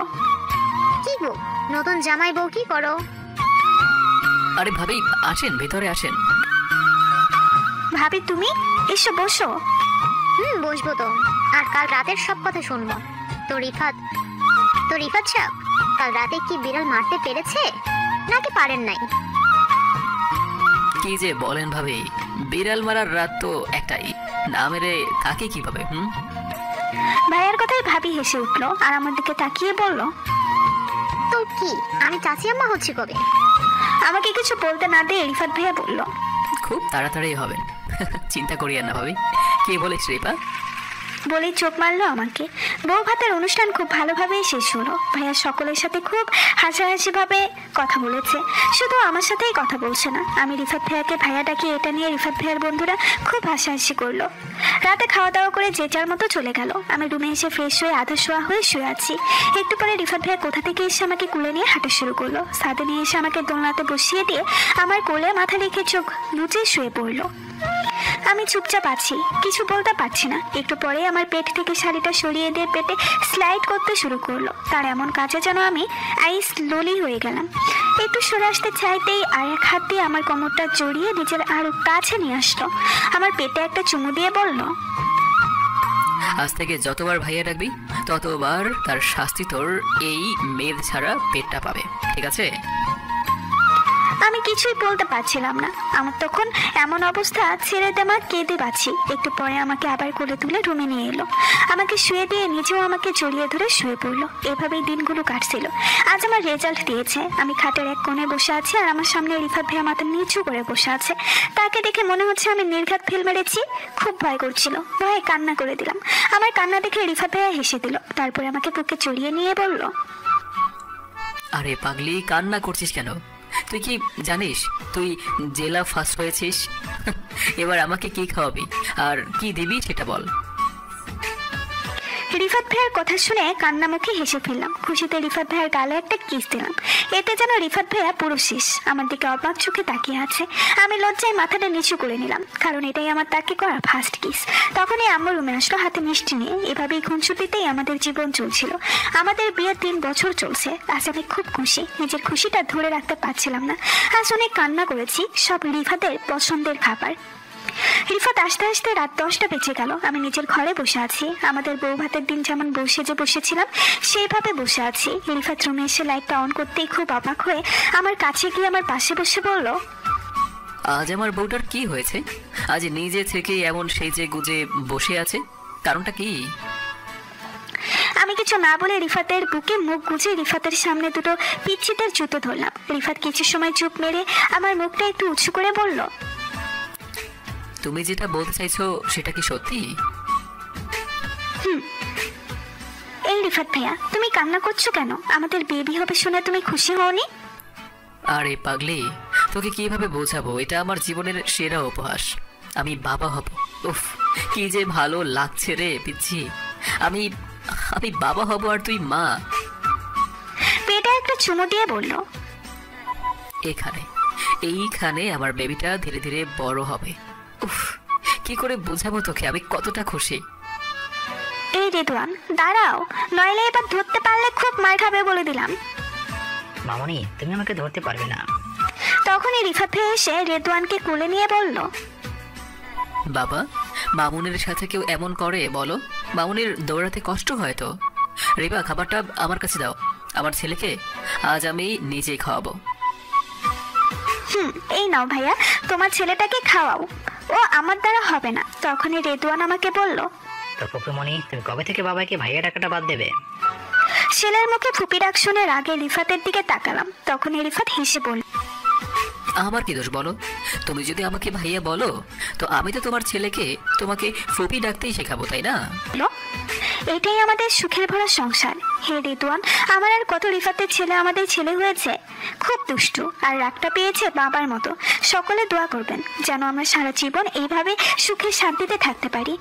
কি গো নতুন জামাই বউ কি করো? আরে ভাবি আসেন, ভেতরে আসেন। ভাবি তুমি এসো বসো। বসবো তো, আর কাল রাতের সব কথা শুনবো। তো রিফাত সাহেব কাল রাতে কি বিড়াল মারতে পেরেছে নাকি পারেন নাই? কি যে বলেন ভাবি, বিড়াল মারার রাত তো একটাই, না মেরে থাকে কিভাবে? ভাইয়ার কথায় ভাবি হেসে উঠলো আর আমার দিকে তাকিয়ে বলল, তো কি আমি চাচি আম্মা হচ্ছি কবে? আমাকে কিছু বলতে না দিয়ে রিফাত ভাইয়া বলল, খুব তাড়াতাড়ি হবেন, চিন্তা করিয়েন না ভাবি। কে বলিস রিপা? বলেই চোখ মারলো আমাকে। বউ ভাতের অনুষ্ঠান খুব ভালোভাবেই শেষ হলো। ভাইয়া সকলের সাথে খুব হাসাহাসি ভাবে কথা বলেছে, শুধু আমার সাথেই কথা বলছে না। আমি রিফাত ভাইয়াকে ভাইয়া ডাকি, এটা নিয়ে রিফাত ভাইয়ার বন্ধুরা খুব হাসাহাসি করলো। রাতে খাওয়া দাওয়া করে যে যার মতো চলে গেল। আমি রুমে এসে ফ্রেশ হয়ে আধা শোয়া হয়ে শুয়ে আছি। একটু পরে রিফাত ভাইয়া কোথা থেকে এসে আমাকে কোলে নিয়ে হাঁটা শুরু করলো। ছাদে নিয়ে এসে আমাকে দোলনাতে বসিয়ে দিয়ে আমার কোলে মাথা রেখে চোখ বুজে শুয়ে পড়লো। আমি চুপচাপ আছি, কিছু বলতে পারছি না। একটু পরে আমার পেট থেকে শাড়িটা সরিয়ে দিয়ে পেটে স্লাইড করতে শুরু করলো। তার এমন কাজে যেন আমি স্লোলি হয়ে গেলাম। একটু সরে আসতে চাইতেই আর এক হাত দিয়ে আমার কোমরটা জড়িয়ে নিজের আরো কাছে নিয়ে আসলো। আমার পেটে একটা চুমু দিয়ে বলল, আজ থেকে যতবার ভাইয়া ডাকবি ততবার তার শাস্তি তোর এই মেদ ছাড়া পেটটা পাবে, ঠিক আছে? আমি কিছুই বলতে পারছিলাম না। আমার তখন এমন অবস্থা, ছেড়ে দেমা কেঁদে বাঁচি। একটু পরে আমাকে আবার কোলে তুলে রুমে নিয়ে এলো। আমাকে শুয়ে দিয়ে নিজেও আমাকে জড়িয়ে ধরে শুয়ে পড়লো। এভাবেই দিনগুলো কাটছিল। আজ আমার রেজাল্ট দিয়েছে। আমি খাটের এক কোণে বসে আছি আর আমার সামনে রিফাত ভাইয়া মাথা নিচু করে বসে আছে। তাকে দেখে মনে হচ্ছে আমি নির্ঘাত ফেল মেরেছি। খুব ভয় করছিল, ভয়ে কান্না করে দিলাম। আমার কান্না দেখে রিফাত ভাইয়া হেসে দিল। তারপরে আমাকে বুকে জড়িয়ে নিয়ে বলল, আরে পাগলি, কান্না করছিস কেন? তুই কি জানিস তুই জেলা ফার্স্ট হয়েছিস? এবার আমাকে কি খাওয়াবি আর কি দিবি সেটা বল। রিফাত ভাইয়ের কথা শুনে কান্না মুখে হেসে ফেললাম। খুশিতে রিফাত ভাইয়ের গালে একটা কিস দিলাম। এতে যেন রিফাত ভাইয়া পুরো শেষ, আমার দিকে অবাক চোখে তাকিয়ে আছে। আমি লজ্জায় মাথাটা নিচু করে নিলাম, কারণ এটাই আমার তাকে করা ফার্স্ট কিস। তখনই আম্মু রুমে আসলো হাতে মিষ্টি নিয়ে। এভাবেই খুনসুটিতেই আমাদের জীবন চলছিল। আমাদের বিয়ের 3 বছর চলছে। আজ আমি খুব খুশি, নিজের খুশিটা ধরে রাখতে পারছিলাম না। আজ অনেক কান্না করেছি, সব রিফাতের পছন্দের খাবার। রিফাত আসতে আসতে রাত 10টা বেজে গেল। আমি নিজের ঘরে বসে আছি। আমাদের বউ ভাতের দিন যেমন বসেছিলাম সেইভাবে বসে আছি। রিফাত রুমে এসে লাইটটা অন করতেই খুব অবাক হয়ে আমার কাছে গিয়ে আমার পাশে বসে বলল, আজ আমার বউটার কি হয়েছে? আজ নিজে থেকে এমন সেজে গুজে বসে আছে, কারণটা কি? আমি কিছু না বলে রিফাতের বুকে মুখ গুজে রিফাতের সামনে দুটো পিচ্ছিদের জুতো ধরলাম। রিফাত কিছু সময় চুপ মেরে আমার মুখটা একটু উঁচু করে বলল, তুমি যেটা বলতে চাইছো সেটা কি সত্যি? এই রিফাত ভাইয়া, তুমি কান্না করছো কেন? আমাদের বেবি হবে শুনে তুমি খুশি হওনি? আরে পাগলি, তোকে কিভাবে বোঝাবো? এটা আমার জীবনের সেরা উপহাস। আমি বাবা হব। উফ, কি যে ভালো লাগছে রে পিচ্ছি। আমি বাবা হব আর তুই মা। পেটে একটা চুমু দিয়ে বলল, এইখানে আমার বেবিটা ধীরে ধীরে বড় হবে। উফ, কি করে বোঝাবো তোকে আমি কতটা খুশি। এই রেদওয়ান দাঁড়াও, নইলে এবার ধরতে পারলে খুব মার খাবে বলে দিলাম। মামনি, তুমি আমাকে ধরতে পারবে না। তখনই রিফাত ভাই এসে রেদওয়ানকে কোলে নিয়ে বলল, বাবা, মামুনের সাথে কেউ এমন করে বলো? মামুনের দৌড়াতে কষ্ট হয় তো। রিবা, খাবারটা আমার কাছে দাও। আমার ছেলেকে আজ আমি নিজেই খাওয়াবো। এই নাও ভাইয়া, তোমার ছেলেটাকে খাওয়াও। ও আমার দ্বারা হবে না। তখনই রেদওয়ান আমাকে বলল, তো ফুপুমনি, তুমি কবে থেকে বাবাকে ভাইয়া ডাকাটা বাদ দেবে? ছেলের মুখে ফুপি ডাক শুনে রাগে রিফাতের দিকে তাকালাম। তখনই রিফাত হেসে বলল, আমার কি দোষ বলো? তুমি যদি আমাকে ভাইয়া বলো তো আমি তো তোমার ছেলেকে তোমাকে ফুপি ডাকতেই শেখাবো, তাই না? এটাই আমাদের সুখের ভরা সংসার। হে রেদওয়ান, আমার আর কত রিফাতের ছেলে আমাদের ছেলে হয়েছে। খুব দুষ্টু আর রাগটা পেয়েছে বাবার মতো। সকলে দোয়া করবেন যেন আমরা সারা জীবন এইভাবে সুখে শান্তিতে থাকতে পারি।